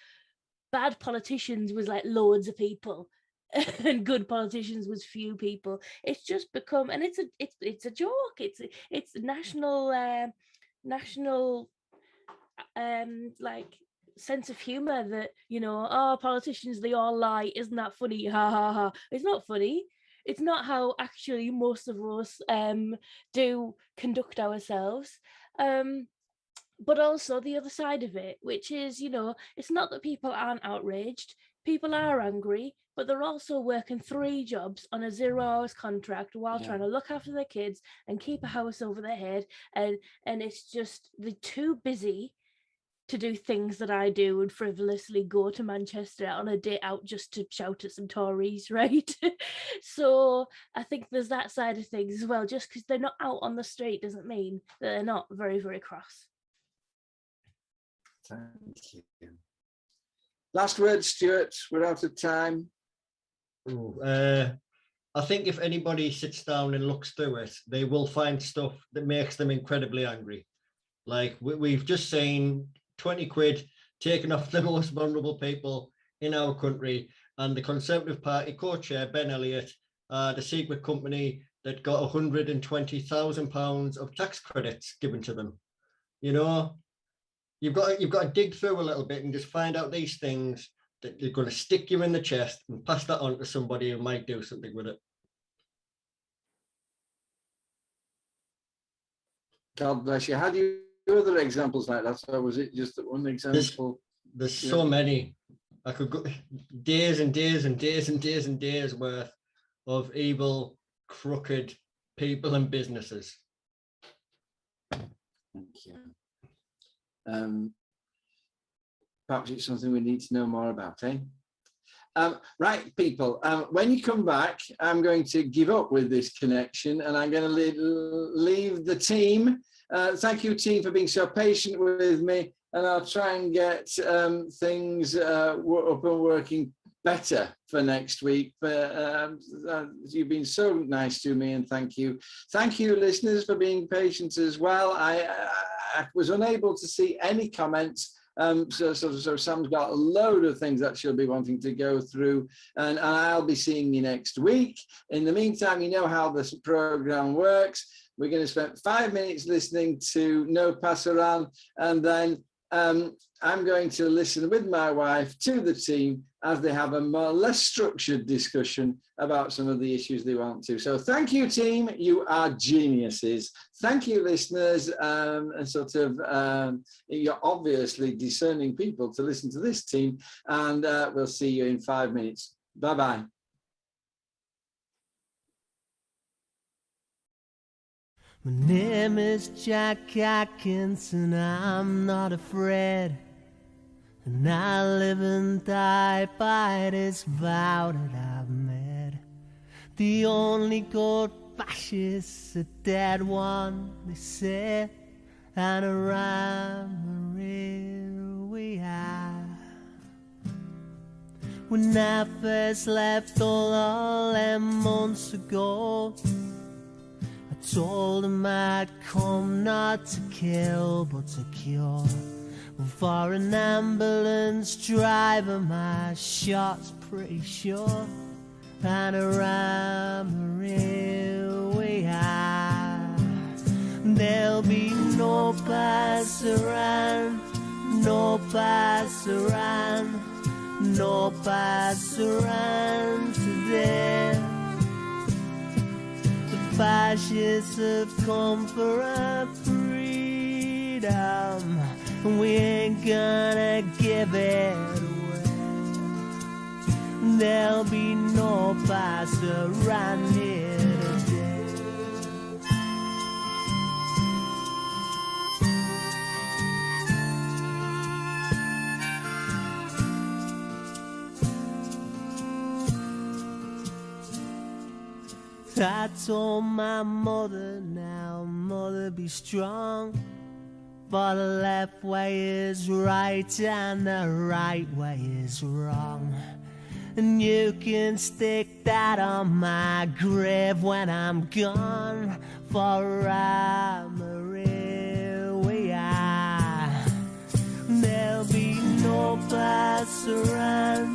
bad politicians was like loads of people, and good politicians was few people. It's just become, and it's a joke. It's national like sense of humor that, you know, oh, politicians, they all lie, isn't that funny, ha ha ha. It's not funny. It's not how actually most of us do conduct ourselves. But also the other side of it, which is, you know, it's not that people aren't outraged. People are angry, but they're also working 3 jobs on a 0-hours contract while trying to look after their kids and keep a house over their head. And it's just, they're too busy to do things that I do and frivolously go to Manchester on a day out just to shout at some Tories, right? So I think there's that side of things as well. Just because they're not out on the street doesn't mean that they're not very, very cross. Thank you. Last word, Stuart. We're out of time. I think if anybody sits down and looks through it, they will find stuff that makes them incredibly angry. Like we've just seen 20 quid taken off the most vulnerable people in our country, and the Conservative Party co-chair Ben Elliott, the secret company that got £120,000 of tax credits given to them. You know, you've got to dig through a little bit and just find out these things that they're going to stick you in the chest and pass that on to somebody who might do something with it. God bless you. How do you do other examples like that? So was it just one example? There's so many. I could go days and days and days and days and days worth of evil, crooked people and businesses. Thank you. Perhaps it's something we need to know more about, eh? Right, people, when you come back, I'm going to give up with this connection and I'm going to leave the team. Thank you, team, for being so patient with me, and I'll try and get things up and working better for next week. But you've been so nice to me, and thank you. Thank you, listeners, for being patient as well. I was unable to see any comments. So Sam's got a load of things that she'll be wanting to go through, and I'll be seeing you next week. In the meantime, you know how this program works. We're going to spend 5 minutes listening to No Passaran, and then I'm going to listen with my wife to the team as they have a less structured discussion about some of the issues they want to. So thank you, team. You are geniuses. Thank you, listeners. You're obviously discerning people to listen to this team. And we'll see you in 5 minutes. Bye-bye. My name is Jack Atkinson, I'm not afraid, and I live and die by this vow that I've made. The only good fascist's a dead one, they say, and around here we are. When I first left all them months ago, told him I'd come not to kill but to cure. Well, for an ambulance driver my shot's pretty sure. Panorama, here we are. There'll be no passaran, no passaran, no passaran today. Fascists have come for our freedom, and we ain't gonna give it away. There'll be no pastor around here today. I told my mother, now mother, be strong, for the left way is right and the right way is wrong. And you can stick that on my grave when I'm gone, for I'm here we are. There'll be no passaran,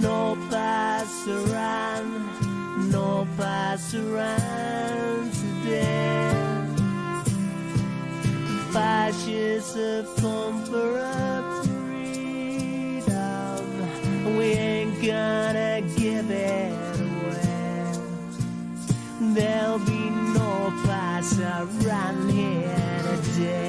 no passaran, no passaran today. Fascists have come for our freedom, we ain't gonna give it away. There'll be no passaran here today.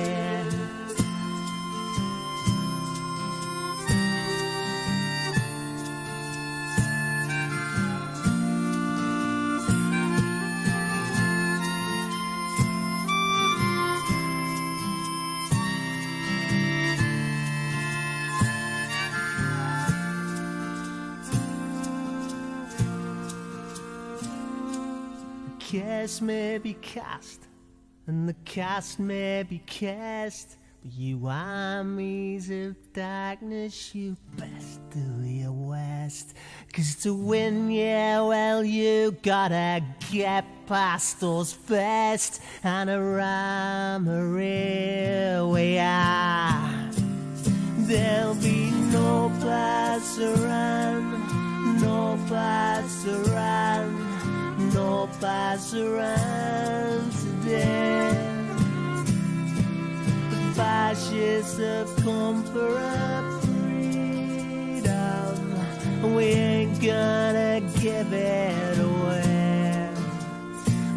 Cast may be cast, and the cast may be cast, but you armies of darkness, you best do your worst. 'Cause to win, yeah, well, you gotta get past us first. And around here we are. There'll be no passaran, no passaran, no passaran today. The fascists have come for our freedom, we ain't gonna give it away.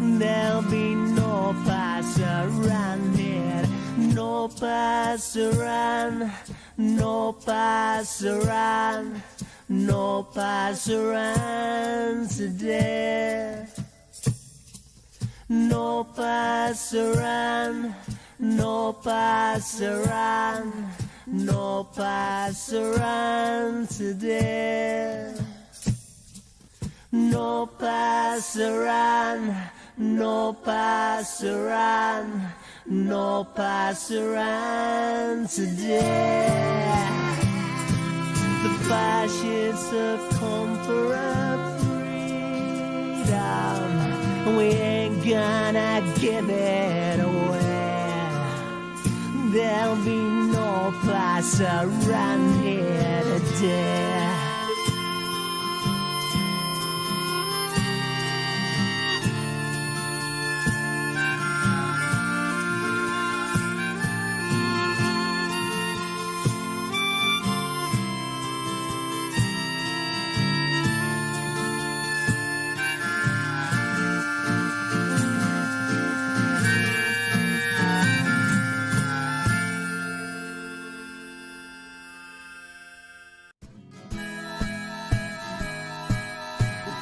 There'll be no pass around here, no pass around, no pass around, no pass around today. No pass around, no pass around, no pass around today. No pass around, no pass around, no pass around today. The fascists have come for our freedom, we ain't gonna give it away. There'll be no pass around here today.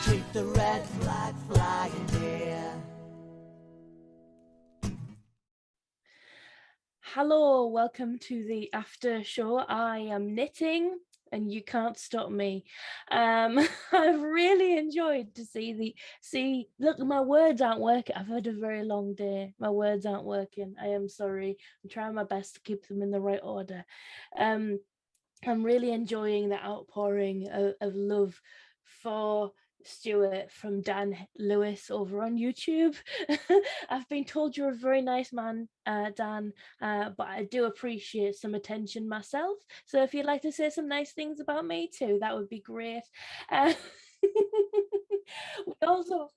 Keep the red flag flying here. Hello, welcome to the after show. I am knitting and you can't stop me. I've really enjoyed to see look, my words aren't working. I've had a very long day. My words aren't working. I am sorry. I'm trying my best to keep them in the right order. I'm really enjoying the outpouring of love for Stuart from Dan Lewis over on YouTube. I've been told you're a very nice man, Dan, but I do appreciate some attention myself. So if you'd like to say some nice things about me too, that would be great. We also...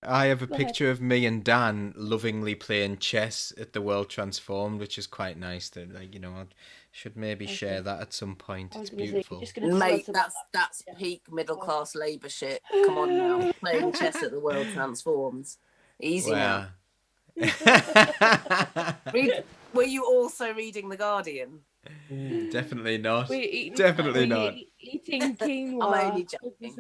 I have a picture of me and Dan lovingly playing chess at the World Transformed, which is quite nice. That, like, you know, I should maybe share that at some point. It's beautiful. Mate, that's peak middle class Labour shit. Come on now, playing chess at the World Transforms. Easy now. Were you also reading The Guardian? Definitely not. Definitely not. Eating quinoa. I'm only joking.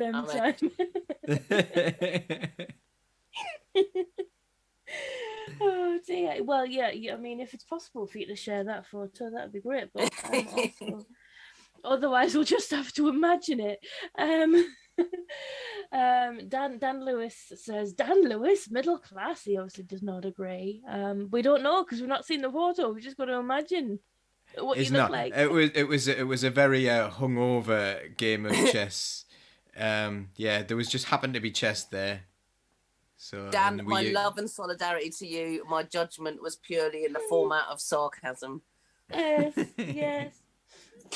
Oh dear. Well, yeah. I mean, if it's possible for you to share that photo, that'd be great. But also, otherwise, we'll just have to imagine it. Dan Lewis says, Dan Lewis, middle class. He obviously does not agree. We don't know because we've not seen the photo. We just got to imagine what you look like. It was a very hungover game of chess. Yeah, there was just happened to be chess there. So, Dan, my love and solidarity to you. My judgment was purely in the format of sarcasm. Yes.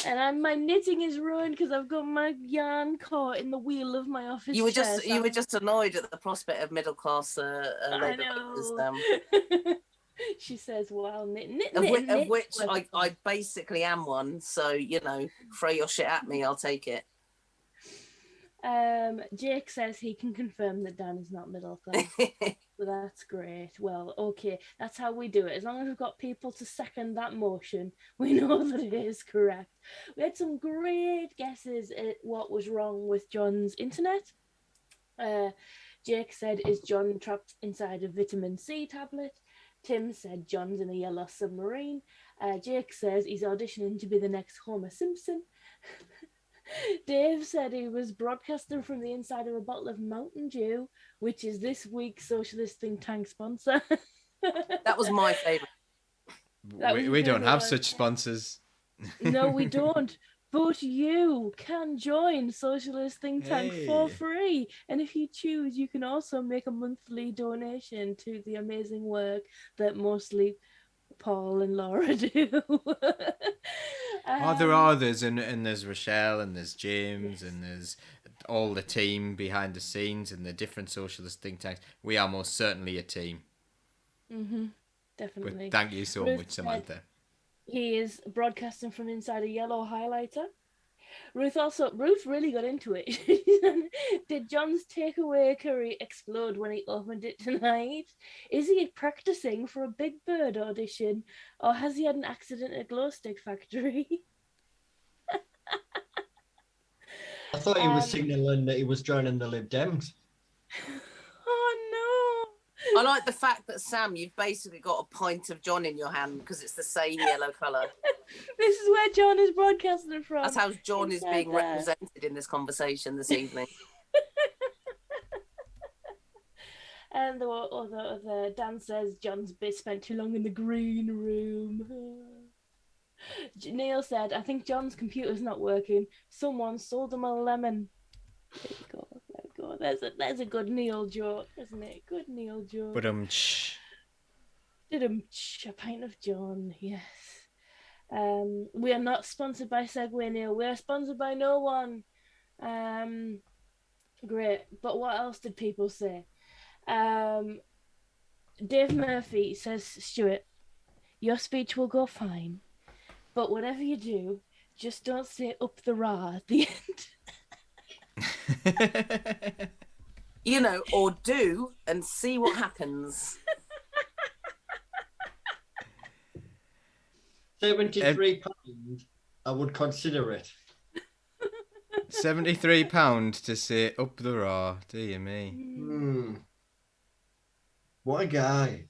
And my knitting is ruined because I've got my yarn caught in the wheel of my office. You were just annoyed at the prospect of middle class Labour papers. She says, "Well, knit." Of which I basically am one. So throw your shit at me, I'll take it. Jake says he can confirm that Dan is not middle class. So that's great. Well, okay, that's how we do it. As long as we've got people to second that motion, we know that it is correct. We had some great guesses at what was wrong with John's internet. Jake said, is John trapped inside a vitamin C tablet? Tim said John's in a yellow submarine. Jake says he's auditioning to be the next Homer Simpson. Dave said he was broadcasting from the inside of a bottle of Mountain Dew, which is this week's socialist think tank sponsor. That was my favourite. We don't have such sponsors. No, we don't. But you can join Socialist Think Tank for free. And if you choose, you can also make a monthly donation to the amazing work that mostly Paul and Laura do. There are others, and there's Rochelle, and there's James, and there's all the team behind the scenes, and the different socialist think tanks. We are most certainly a team. Definitely. But thank you so much, Samantha. He is broadcasting from inside a yellow highlighter. Ruth really got into it. Did John's takeaway curry explode when he opened it tonight? Is he practicing for a Big Bird audition, or has he had an accident at Glow Stick Factory? I thought he was signalling that he was joining the Lib Dems. Oh I like the fact that, Sam, you've basically got a pint of John in your hand because it's the same yellow colour. This is where John is broadcasting from. That's how John is being represented in this conversation this evening. And the Dan says John's spent too long in the green room. Neil said, I think John's computer's not working. Someone sold him a lemon. There you go. There's a good Neil joke, isn't it? Good Neil joke. But A pint of John, yes. We are not sponsored by Segway, Neil. We are sponsored by no one. Great. But what else did people say? Dave Murphy says, Stuart, your speech will go fine, but whatever you do, just don't say up the rah at the end. You know, or do and see what happens. £73, I would consider it. £73 to say up the raw, dear me. What a guy.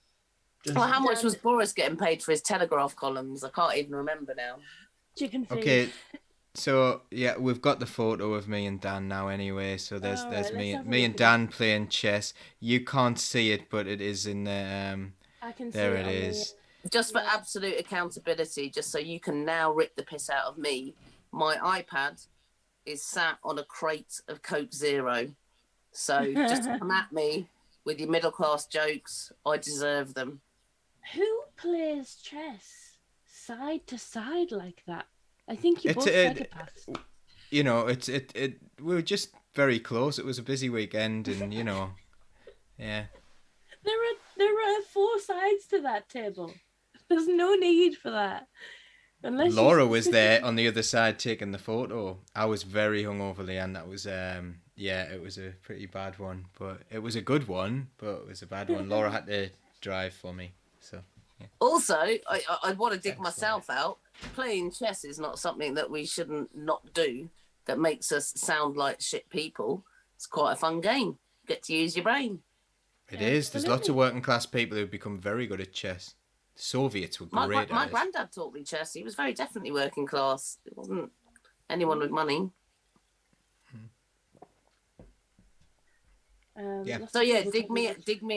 Well, how much was Boris getting paid for his Telegraph columns? I can't even remember now. Chicken feed. Okay, so yeah, we've got the photo of me and Dan now anyway. So there's me and Dan playing chess. You can't see it, but it is in the I can there see it is. Just for absolute accountability, just so you can now rip the piss out of me, my iPad is sat on a crate of Coke Zero. So just come at me with your middle class jokes. I deserve them. Who plays chess side to side like that? I think you're both psychopaths. You know, we were just very close. It was a busy weekend, and you know, yeah. There are 4 sides to that table. There's no need for that. Unless Laura was there on the other side taking the photo. I was very hungover, Leanne. That was it was a pretty bad one, but it was a good one, but it was a bad one. Laura had to drive for me, so. Yeah. Also, I want to dig myself out. Playing chess is not something that we shouldn't not do. That makes us sound like shit people. It's quite a fun game. Get to use your brain. It is. There's lots of working class people who've become very good at chess. The Soviets were great at it. My granddad taught me chess. He was very definitely working class. It wasn't anyone with money. Yeah. So yeah, dig me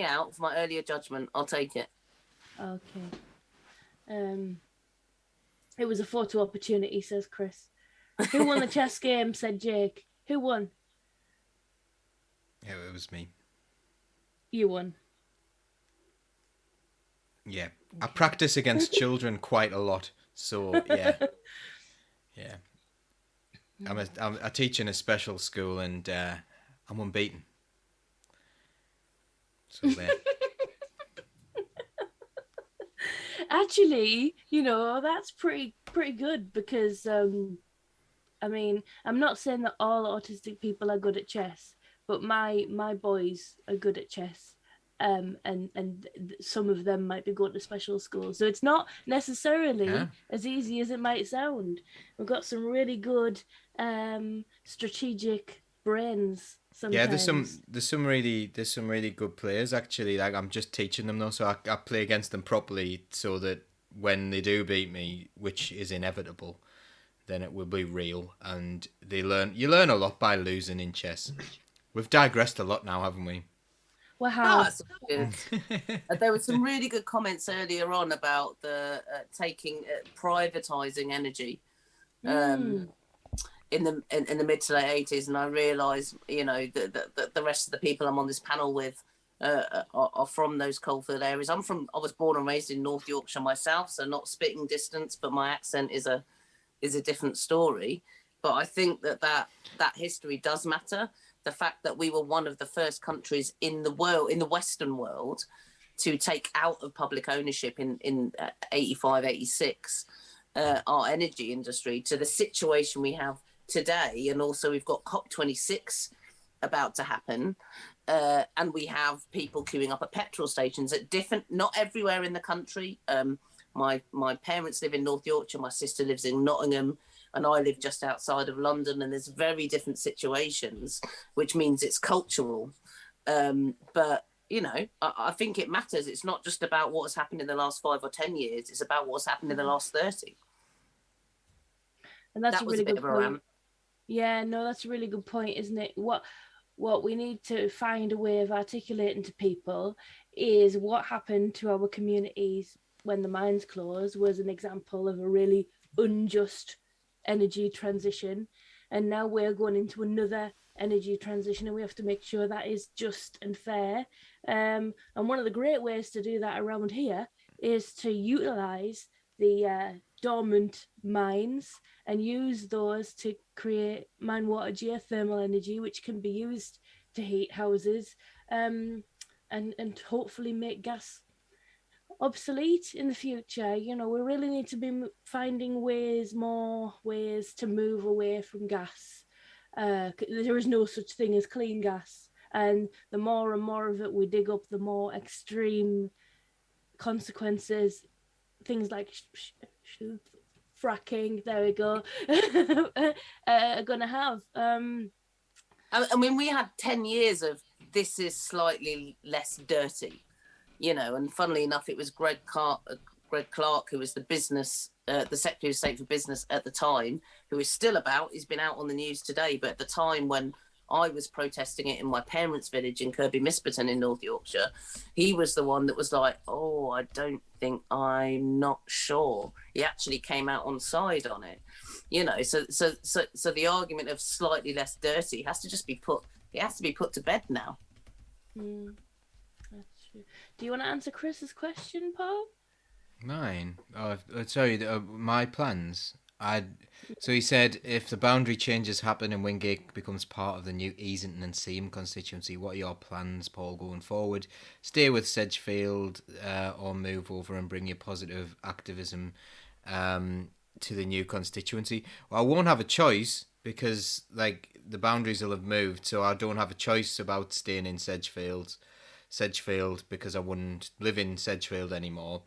out for my earlier judgment. I'll take it. Okay. It was a photo opportunity, says Chris. Who won the chess game? Said Jake. Who won? Yeah, it was me. You won. Yeah, I practice against children quite a lot, so yeah. I teach in a special school, and I'm unbeaten. So there. Actually, you know, that's pretty good because I mean, I'm not saying that all autistic people are good at chess, but my boys are good at chess. And some of them might be going to special schools, so it's not necessarily as easy as it might sound. We've got some really good strategic brains sometimes. Yeah, there's some really good players actually. Like, I'm just teaching them though, so I play against them properly so that when they do beat me, which is inevitable, then it will be real, and you learn a lot by losing in chess. We've digressed a lot now, haven't we? Wow. There were some really good comments earlier on about the privatizing energy in the mid to late 80s, and I realised, you know, that the rest of the people I'm on this panel with are from those coalfield areas. I was born and raised in North Yorkshire myself, so not spitting distance, but my accent is a different story. But I think that history does matter. The fact that we were one of the first countries in the world, in the Western world, to take out of public ownership in 85, 86, our energy industry, to the situation we have today, and also we've got COP26 about to happen, and we have people queuing up at petrol stations at different, not everywhere in the country. My parents live in North Yorkshire, my sister lives in Nottingham, and I live just outside of London, and there's very different situations, which means it's cultural. But, you know, I think it matters. It's not just about what has happened in the last 5 or 10 years, it's about what's happened in the last 30. And that's that a was really a bit good of a point. rant. Yeah, no, that's a really good point, isn't it? What we need to find a way of articulating to people is what happened to our communities when the mines closed was an example of a really unjust energy transition, and now we're going into another energy transition, and we have to make sure that is just and fair. And one of the great ways to do that around here is to utilize the dormant mines and use those to create mine water geothermal energy, which can be used to heat houses, and hopefully make gas obsolete in the future. You know, we really need to be finding more ways to move away from gas. There is no such thing as clean gas, and the more and more of it we dig up, the more extreme consequences things like fracking, there we go, are gonna have. I mean, we had 10 years of this is slightly less dirty, you know, and funnily enough, it was Greg Clark, who was the Secretary of State for Business at the time, who is still about. He's been out on the news today, but at the time when I was protesting it in my parents' village in Kirkby Misperton in North Yorkshire, he was the one that was like, oh, I'm not sure. He actually came out on side on it, you know. So the argument of slightly less dirty has to be put to bed now. That's true. Do you want to answer Chris's question, Paul? Mine? Sorry, my plans. So he said, if the boundary changes happen and Wingate becomes part of the new Easington and Seam constituency, what are your plans, Paul, going forward? Stay with Sedgefield or move over and bring your positive activism to the new constituency? Well, I won't have a choice because the boundaries will have moved, so I don't have a choice about staying in Sedgefield because I wouldn't live in Sedgefield anymore.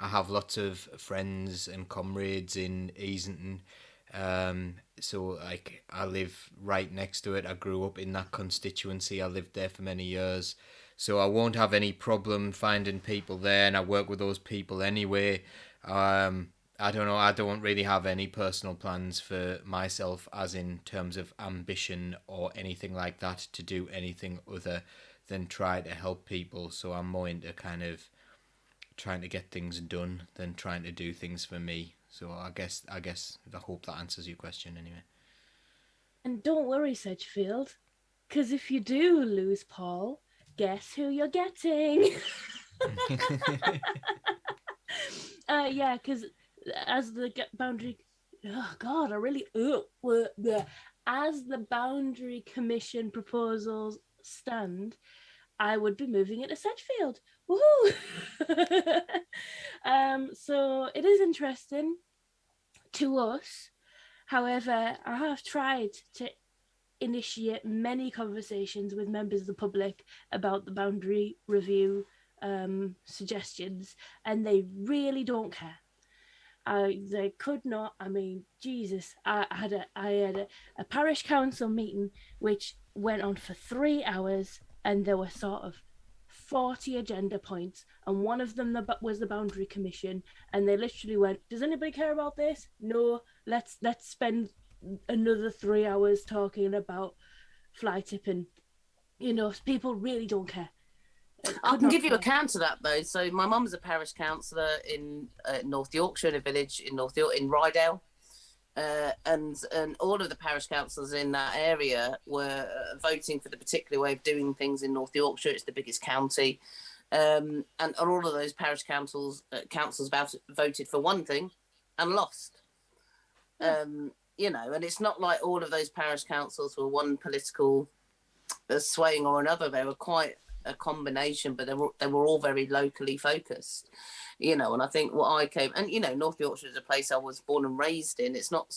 I have lots of friends and comrades in Easington, so I live right next to it. I grew up in that constituency. I lived there for many years, so I won't have any problem finding people there, and I work with those people anyway. I don't know. I don't really have any personal plans for myself, as in terms of ambition or anything like that, to do anything other than try to help people. So I'm more into kind of trying to get things done than trying to do things for me. So I hope that answers your question anyway. And don't worry, Sedgefield, because if you do lose Paul, guess who you're getting? Yeah, because as the boundary, as the boundary commission proposals stand, I would be moving it to Sedgefield. Woohoo! So it is interesting to us. However, I have tried to initiate many conversations with members of the public about the boundary review suggestions, and they really don't care. They could not. I mean, Jesus! I had a parish council meeting which went on for 3 hours, and there were sort of 40 agenda points, and one of them was the boundary commission, and they literally went, does anybody care about this? No, let's spend another 3 hours talking about fly tipping. You know, people really don't care. I can give you a counter to that though. So my mum's a parish councillor in North Yorkshire, in a village in in Rydale. And all of the parish councils in that area were voting for the particular way of doing things in North Yorkshire. It's the biggest county, and all of those parish councils voted for one thing and lost. You know, and it's not like all of those parish councils were one political swaying or another. They were quite a combination, but they were all very locally focused. You know, and I think what I came, and you know, North Yorkshire is a place I was born and raised in. It's not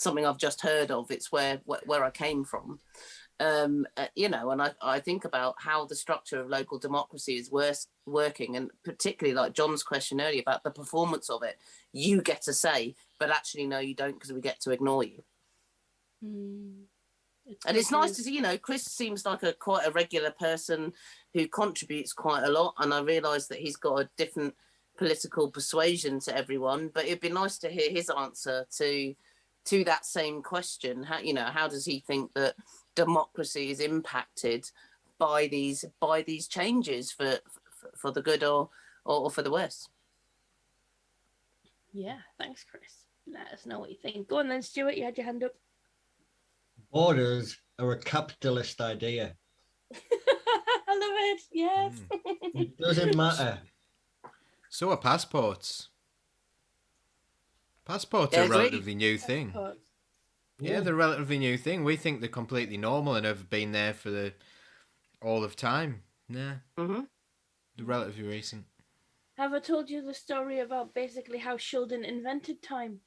something I've just heard of. It's where I came from. You know, and I think about how the structure of local democracy is working, and particularly like John's question earlier about the performance of it. You get to say, but actually, no, you don't, because we get to ignore you. And it's nice to see, you know, Chris seems like quite a regular person who contributes quite a lot, and I realise that he's got a different political persuasion to everyone, but it'd be nice to hear his answer to that same question. How does he think that democracy is impacted by these changes for the good or for the worse? Yeah, thanks, Chris. Let us know what you think. Go on then, Stuart, you had your hand up. Borders are a capitalist idea. I love it, yes. It doesn't matter. So are passports. Passports are a relatively new thing. Yeah, they're a relatively new thing. We think they're completely normal and have been there for all of time. Yeah. They're relatively recent. Have I told you the story about basically how Sheldon invented time?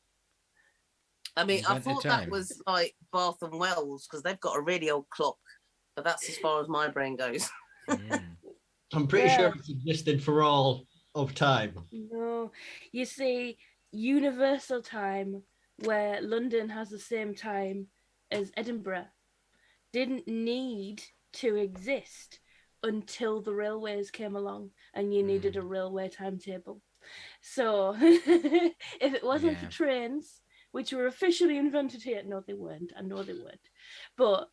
I mean, I thought that was like Bath and Wells, because they've got a really old clock, but that's as far as my brain goes. I'm pretty sure it's existed for all of time. No, you see, universal time, where London has the same time as Edinburgh, didn't need to exist until the railways came along and you needed a railway timetable. So if it wasn't for trains, which were officially invented here, no, they weren't. I know they weren't. But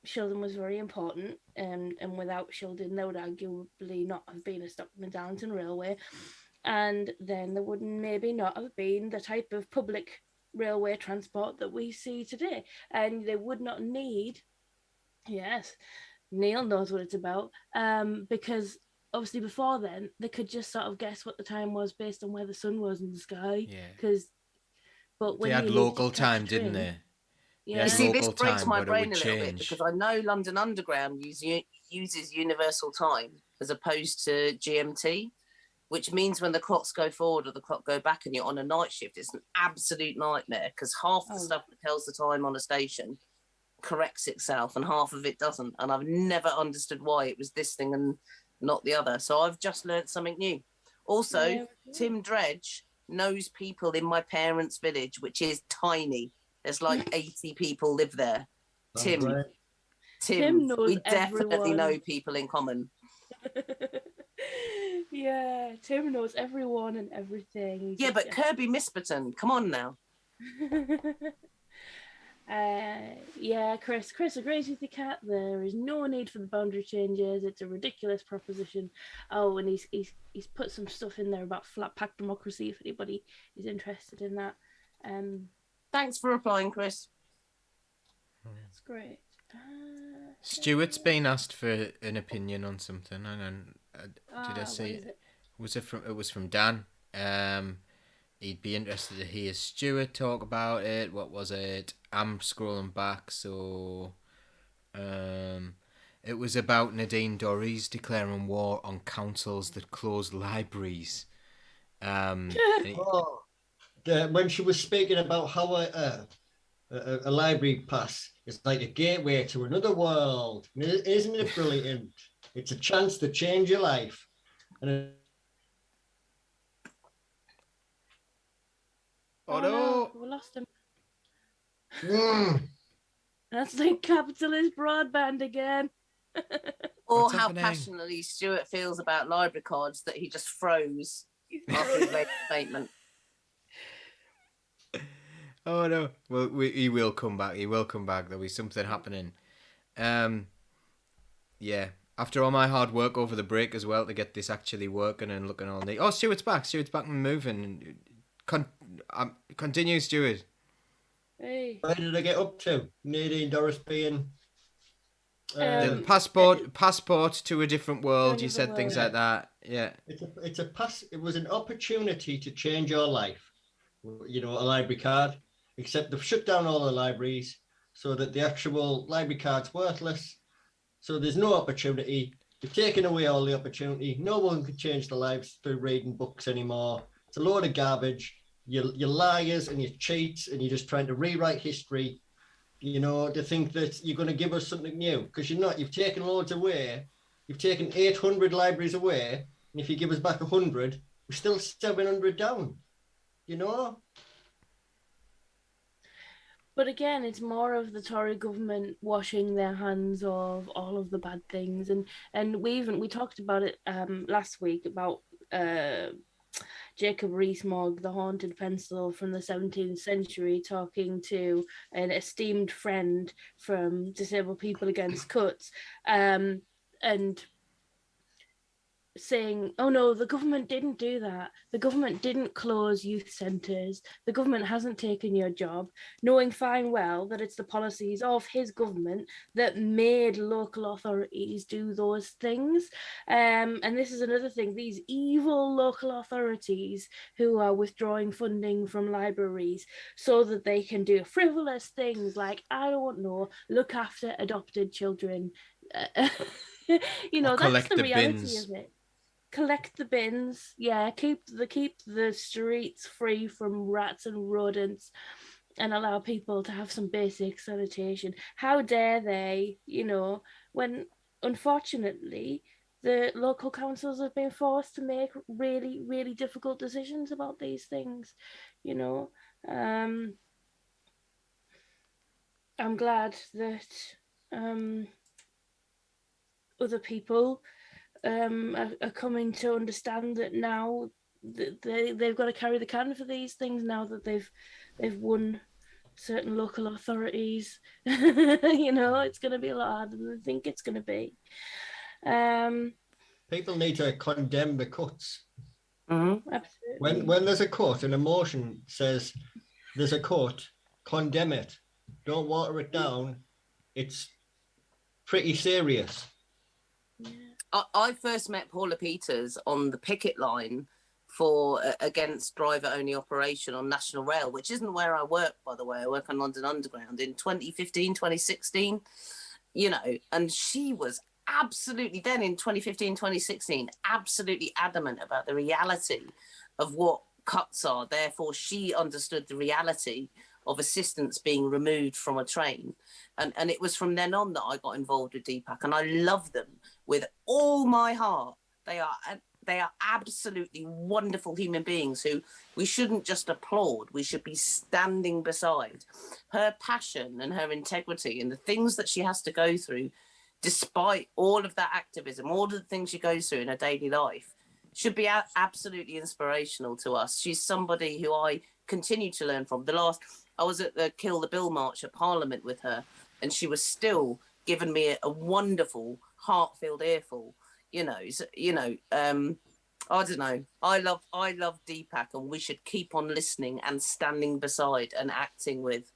Sheldon was very important, and without Sheldon, there would arguably not have been a Stockton-Darlington railway. And then there would maybe not have been the type of public railway transport that we see today. And they would not need, yes, Neil knows what it's about, because obviously before then, they could just sort of guess what the time was based on where the sun was in the sky. Yeah. But when they had local time, didn't they? Yeah. You see, this breaks my brain a little bit, because I know London Underground uses universal time as opposed to GMT, which means when the clocks go forward or the clock go back and you're on a night shift, it's an absolute nightmare, because half the stuff that tells the time on a station corrects itself and half of it doesn't. And I've never understood why it was this thing and not the other. So I've just learned something new. Also, Tim Dredge knows people in my parents' village, which is tiny. There's like 80 people live there. Tim knows we definitely know people in common. Yeah, Tim knows everyone and everything. Yeah, but Kirby Misperton, come on now. Yeah, Chris agrees with the cat. There is no need for the boundary changes. It's a ridiculous proposition. Oh, and he's put some stuff in there about flat pack democracy if anybody is interested in that. Thanks for replying, Chris. That's great. Stuart's been asked for an opinion on something. Hang on, did I see it? It was from Dan. He'd be interested to hear Stuart talk about it. What was it? I'm scrolling back, so it was about Nadine Dorries declaring war on councils that close libraries. When she was speaking about how a library pass is like a gateway to another world. Isn't it brilliant? It's a chance to change your life. Oh no, we lost him. That's like capitalist broadband again. Or how passionately Stuart feels about library cards that he just froze after his late statement. Oh no! Well, he will come back. He will come back. There'll be something happening. Yeah. After all my hard work over the break as well to get this actually working and looking all neat. Oh, Stuart's back. Stuart's back and moving. Continue, Stuart. Hey. Where did I get up to? Nadine Dorries being the passport to a different world. You said things like that. Yeah. It was an opportunity to change your life. You know, a library card. Except they've shut down all the libraries so that the actual library card's worthless. So there's no opportunity. They've taken away all the opportunity. No one can change their lives through reading books anymore. It's a load of garbage. you're liars and you're cheats and you're just trying to rewrite history, you know, to think that you're going to give us something new, because you're not. You've taken loads away. You've taken 800 libraries away, and if you give us back 100, we're still 700 down, you know? But again, it's more of the Tory government washing their hands of all of the bad things, and we talked about it last week about Jacob Rees-Mogg, the haunted pencil from the 17th century, talking to an esteemed friend from Disabled People Against Cuts, and saying, oh no, the government didn't do that. The government didn't close youth centres. The government hasn't taken your job, knowing fine well that it's the policies of his government that made local authorities do those things. And this is another thing, these evil local authorities who are withdrawing funding from libraries so that they can do frivolous things like, I don't know, look after adopted children. You know, that's the reality of it. Collect the bins, yeah, keep the streets free from rats and rodents and allow people to have some basic sanitation. How dare they, you know, when unfortunately the local councils have been forced to make really, really difficult decisions about these things, you know. I'm glad that other people are coming to understand that now that they've got to carry the can for these things now that they've won certain local authorities. You know, it's going to be a lot harder than they think it's going to be. People need to condemn the cuts. Absolutely. When there's a cut and a motion says there's a cut, condemn it. Don't water it down. It's pretty serious. Yeah. I first met Paula Peters on the picket line for against driver-only operation on National Rail, which isn't where I work, by the way. I work on London Underground in 2015, 2016, you know, and she was absolutely, then in 2015, 2016, absolutely adamant about the reality of what cuts are. Therefore, she understood the reality of assistance being removed from a train. And it was from then on that I got involved with DPAC, and I love them with all my heart. They are absolutely wonderful human beings who we shouldn't just applaud, we should be standing beside. Her passion and her integrity and the things that she has to go through, despite all of that activism, all of the things she goes through in her daily life, should be absolutely inspirational to us. She's somebody who I continue to learn from. I was at the Kill the Bill march at Parliament with her, and she was still giving me a wonderful, heart-filled earful. I don't know. I love DPAC, and we should keep on listening and standing beside and acting with.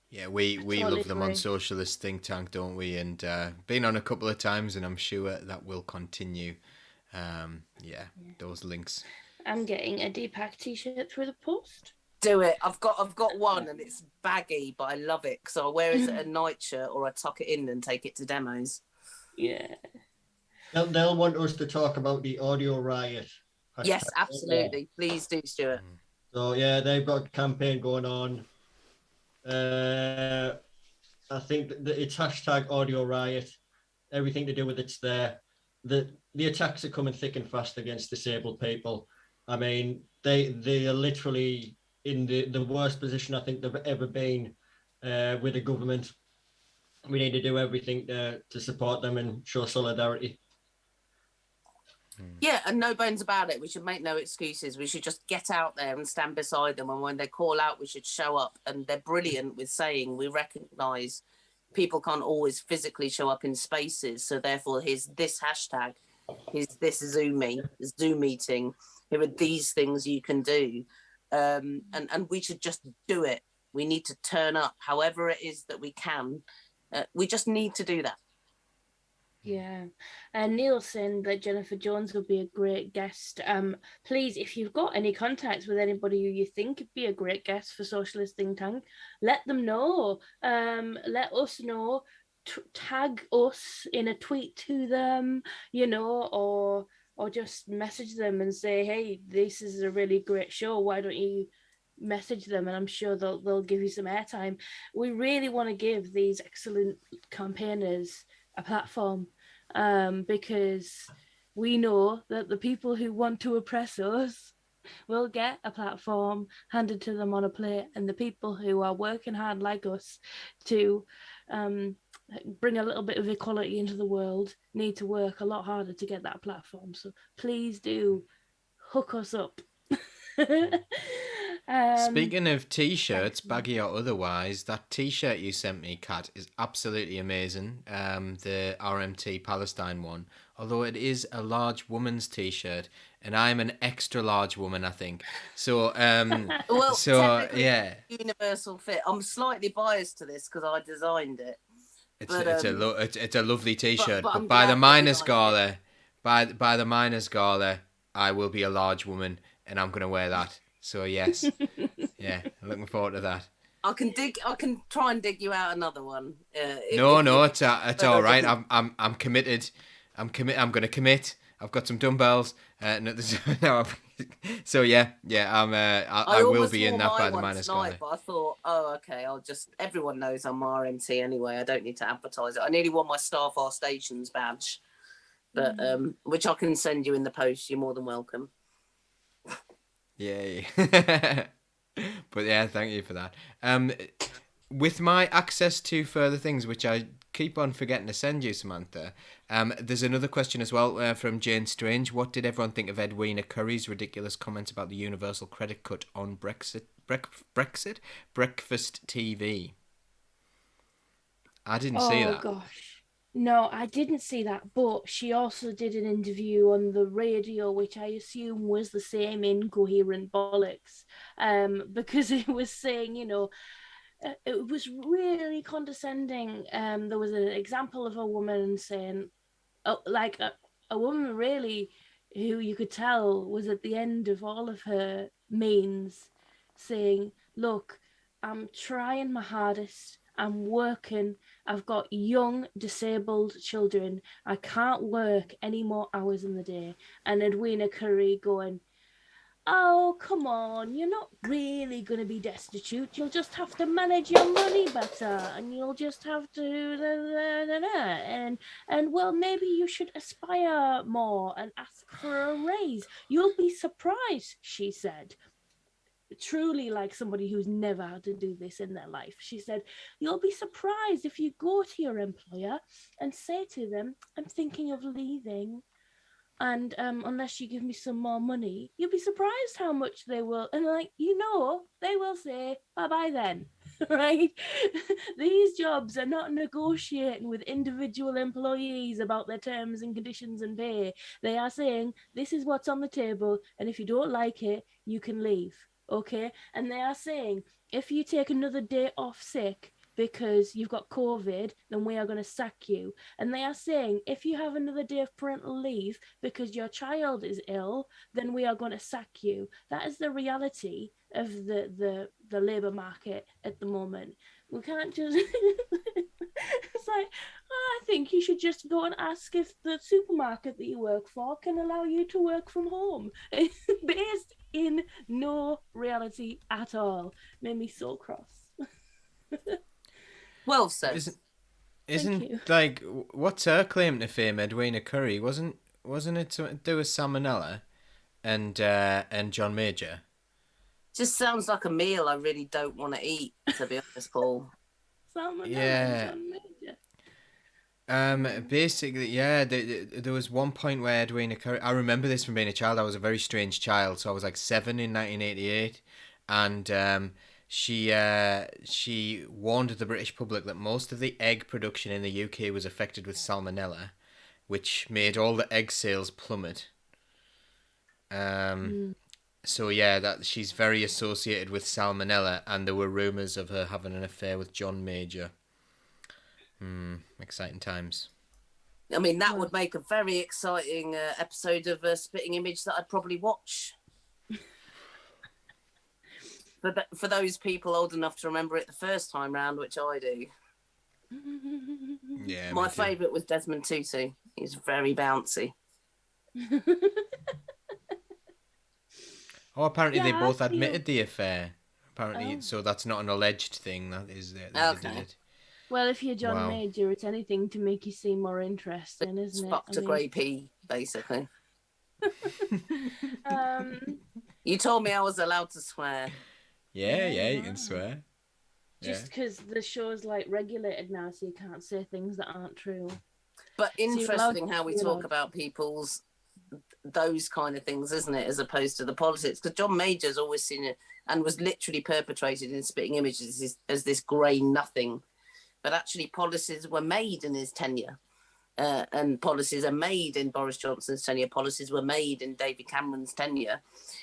Yeah, we love them on Socialist Think Tank, don't we? And been on a couple of times, and I'm sure that will continue. Those links. I'm getting a DPAC t-shirt through the post. Do it. I've got one, and it's baggy, but I love it. So I wear it as a nightshirt, or I tuck it in and take it to demos. Yeah. They'll want us to talk about the audio riot. Yes, absolutely. Please do, Stuart. So yeah, they've got a campaign going on. I think that it's hashtag audio riot. Everything to do with it's there. The attacks are coming thick and fast against disabled people. I mean, they are literally in the worst position I think they've ever been with the government. We need to do everything to support them and show solidarity. Yeah, and no bones about it. We should make no excuses. We should just get out there and stand beside them. And when they call out, we should show up. And they're brilliant with saying, we recognise people can't always physically show up in spaces. So therefore, here's this hashtag. Here's this Zoom meeting. Here are these things you can do. And we should just do it. We need to turn up however it is that we can. We just need to do that. Yeah, and Neil saying that Jennifer Jones would be a great guest. Please, if you've got any contacts with anybody who you think would be a great guest for Socialist Think Tank, let them know. Let us know. Tag us in a tweet to them, or or just message them and say, hey, this is a really great show. Why don't you message them? And I'm sure they'll give you some airtime. We really want to give these excellent campaigners a platform, because we know that the people who want to oppress us will get a platform handed to them on a plate, and the people who are working hard like us to bring a little bit of equality into the world need to work a lot harder to get that platform. So please do hook us up. Speaking of t-shirts, baggy or otherwise, that t-shirt you sent me, Kat, is absolutely amazing. The RMT Palestine one, although it is a large woman's t-shirt, and I'm an extra large woman, I think. So, well, so yeah, universal fit. I'm slightly biased to this because I designed it. It's a lovely t-shirt, but but I'm by the glad miners' that we gala, by the miners' gala, I will be a large woman, and I'm gonna wear that. So yes, yeah, I'm looking forward to that. I can try and dig you out another one. No, it's all right. I'm committed. I'm gonna commit. I've got some dumbbells. So yeah. I will be in that by the minus guy. But I thought, oh, okay. Everyone knows I'm RMT anyway. I don't need to advertise it. I nearly won my Star Far Stations badge, but which I can send you in the post. You're more than welcome. Yay. But yeah, thank you for that. With my access to further things, which I keep on forgetting to send you, Samantha, there's another question as well from Jane Strange. What did everyone think of Edwina Curry's ridiculous comments about the universal credit cut on Breakfast TV? I didn't see that. Oh, gosh. No, I didn't see that, but she also did an interview on the radio, which I assume was the same incoherent bollocks, because it was saying, it was really condescending. There was an example of a woman saying, a woman really who you could tell was at the end of all of her means, saying, look, I'm trying my hardest. I'm working. I've got young, disabled children. I can't work any more hours in the day. And Edwina Curry going, oh, come on. You're not really going to be destitute. You'll just have to manage your money better. And you'll just have to... And well, maybe you should aspire more and ask for a raise. You'll be surprised, she said. Truly like somebody who's never had to do this in their life. She said, you'll be surprised if you go to your employer and say to them, I'm thinking of leaving, and unless you give me some more money, you'll be surprised how much they will. And they will say, bye-bye then. Right? These jobs are not negotiating with individual employees about their terms and conditions and pay. They are saying, this is what's on the table, and if you don't like it, you can leave. Okay, and they are saying, if you take another day off sick because you've got COVID, then we are going to sack you. And they are saying, if you have another day of parental leave because your child is ill, then we are going to sack you. That is the reality of the labour market at the moment. We can't just... It's like, I think you should just go and ask if the supermarket that you work for can allow you to work from home. It's based in no reality at all. Made me so cross. Well said. Isn't like, what's her claim to fame, Edwina Curry? Wasn't it something to do with salmonella and John Major? Just sounds like a meal I really don't want to eat, to be honest, Paul. Salmonella Yeah. and John Major. Basically, yeah, there was one point where Edwina Curry, I remember this from being a child. I was a very strange child, so I was like 7 in 1988, and she warned the British public that most of the egg production in the UK was affected with salmonella, which made all the egg sales plummet. So yeah, that she's very associated with salmonella, and there were rumours of her having an affair with John Major. Exciting times. I mean, that would make a very exciting episode of Spitting Image that I'd probably watch. For those people old enough to remember it the first time round, which I do. Yeah. My favourite was Desmond Tutu. He's very bouncy. Oh, apparently they Yeah, I both feel- admitted the affair. Apparently, Oh. so that's not an alleged thing. That is that they Okay. did it. Well, if you're John Wow. Major, it's anything to make you seem more interesting, isn't it? Fucked a grey pea, basically. um, You told me I was allowed to swear. Yeah, Yeah, you wow. can swear. just because the show's like regulated now, so you can't say things that aren't true. But you're allowed interesting to how we be talk allowed. about people's those kind of things, isn't it, as opposed to the politics? Because John Major's always seen it and was literally perpetrated in Spitting Images as this grey nothing. But actually, policies were made in his tenure. And policies are made in Boris Johnson's tenure. Policies were made in David Cameron's tenure,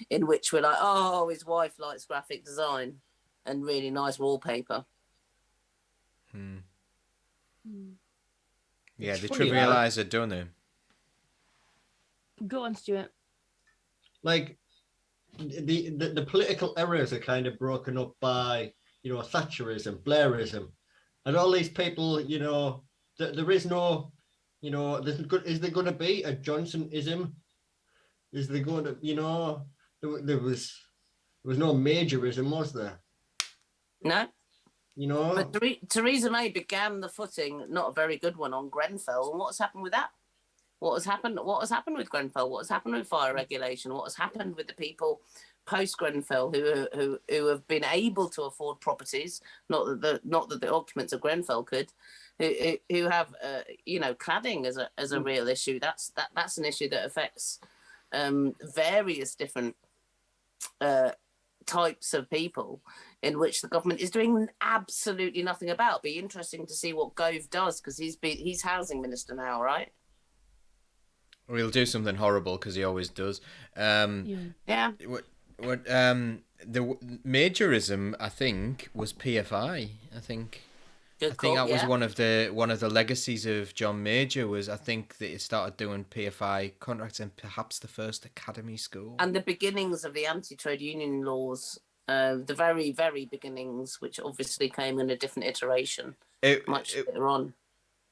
in which we're like, oh, his wife likes graphic design and really nice wallpaper. Yeah, It's they funny, trivialise it, don't they? Go on, Stuart. Like the political errors are kind of broken up by, you know, Thatcherism, Blairism, and all these people, you know, there is no, you know, is there going to be a Johnsonism? Is there going to, you know, there was no Majorism, was there? No. You know, But Theresa May began the footing, not a very good one, on Grenfell. And what's happened with that? What has happened with Grenfell? What has happened with fire regulation? What has happened with the people post Grenfell who have been able to afford properties? Not that the occupants of Grenfell could, who have you know, cladding as a real issue. That's an issue that affects various different types of people, in which the government is doing absolutely nothing about. Be interesting to see what Gove does, because he's housing minister now, right? Or he'll do something horrible because he always does. Yeah. The Majorism, I think, was PFI. I think that was one of the legacies of John Major. Was, I think, that he started doing PFI contracts and perhaps the first academy school. And the beginnings of the anti-trade union laws, the very, very beginnings, which obviously came in a different iteration much later on.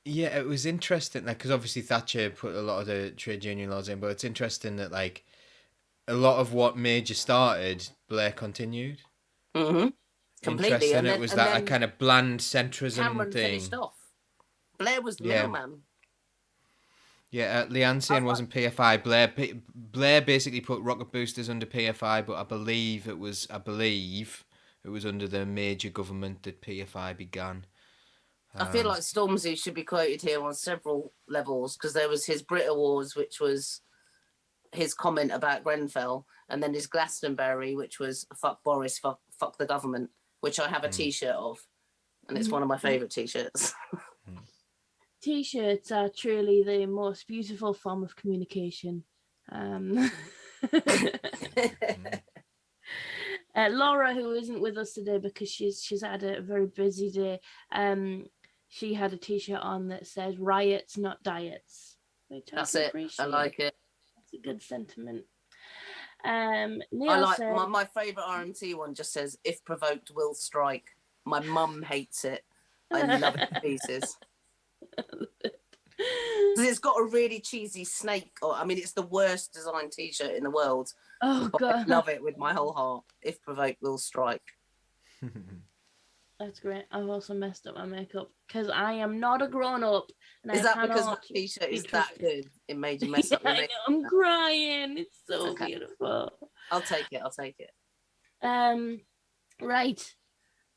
Yeah, it was interesting, like, because obviously Thatcher put a lot of the trade union laws in, but it's interesting that, like, a lot of what Major started, Blair continued. Mm-hmm. Completely. Interesting. And it was that a kind of bland centrism Cameron thing. finished off. Blair was the middleman. Yeah, Leanne wasn't PFI. Blair basically put rocket boosters under PFI, but I believe it was under the Major government that PFI began. I feel like Stormzy should be quoted here on several levels, because there was his Brit Awards, which was his comment about Grenfell, and then his Glastonbury, which was fuck Boris, fuck the government, which I have a T-shirt of, and it's one of my favourite T-shirts. T-shirts are truly the most beautiful form of communication. Laura, who isn't with us today because she's had a very busy day, she had a T-shirt on that says "Riots, not diets." That's it. I like it. That's a good sentiment. Neil, I like my favourite RMT one. Just says, "If provoked, will strike." My mum hates it. I love it to pieces. It's got a really cheesy snake. It's the worst designed T-shirt in the world. Oh God, I love it with my whole heart. If provoked, will strike. That's great. I've also messed up my makeup because I am not a grown-up. Is that because my T-shirt is that good? It made you mess up your makeup. I'm crying. It's so beautiful. I'll take it. Right.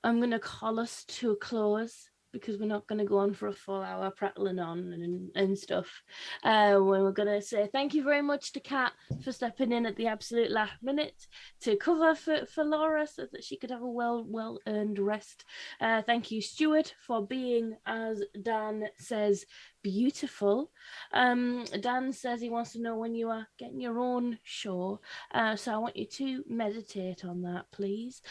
I'm gonna call us to a close, because we're not going to go on for a full hour prattling on and stuff. When we're going to say thank you very much to Kat for stepping in at the absolute last minute to cover for Laura so that she could have a well-earned rest. Thank you, Stuart, for being, as Dan says, beautiful. Dan says he wants to know when you are getting your own show. So I want you to meditate on that, please.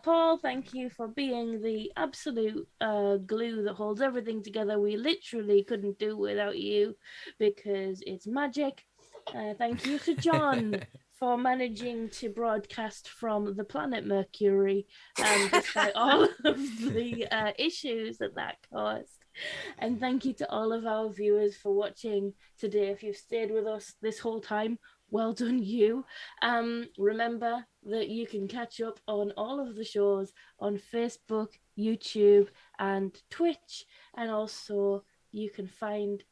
Paul, thank you for being the absolute glue that holds everything together. We literally couldn't do without you because it's magic. Thank you to John for managing to broadcast from the planet Mercury, despite all of the issues that caused. And thank you to all of our viewers for watching today. If you've stayed with us this whole time, well done you. Remember that you can catch up on all of the shows on Facebook, YouTube, and Twitch. And also you can find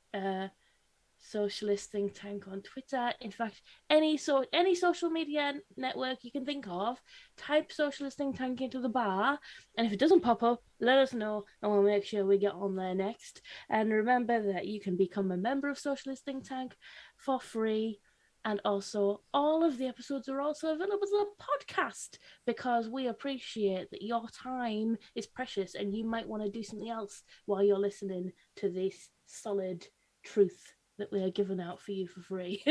Socialist Think Tank on Twitter. In fact, any social media network you can think of, type Socialist Think Tank into the bar, and if it doesn't pop up, let us know and we'll make sure we get on there next. And remember that you can become a member of Socialist Think Tank for free, and also all of the episodes are also available as a podcast, because we appreciate that your time is precious and you might want to do something else while you're listening to this solid truth that we are giving out for you for free.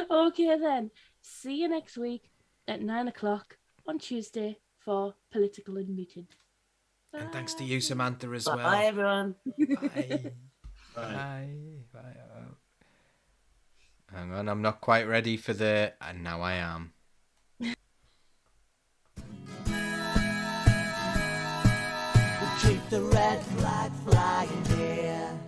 Okay then, see you next week at 9:00 on Tuesday for Political Unmuted. Bye. And thanks to you, Samantha, as Bye, well. Bye, everyone. Bye. Bye. Bye. Hang on, I'm not quite ready for the... And now I am. Keep the red flag flying here.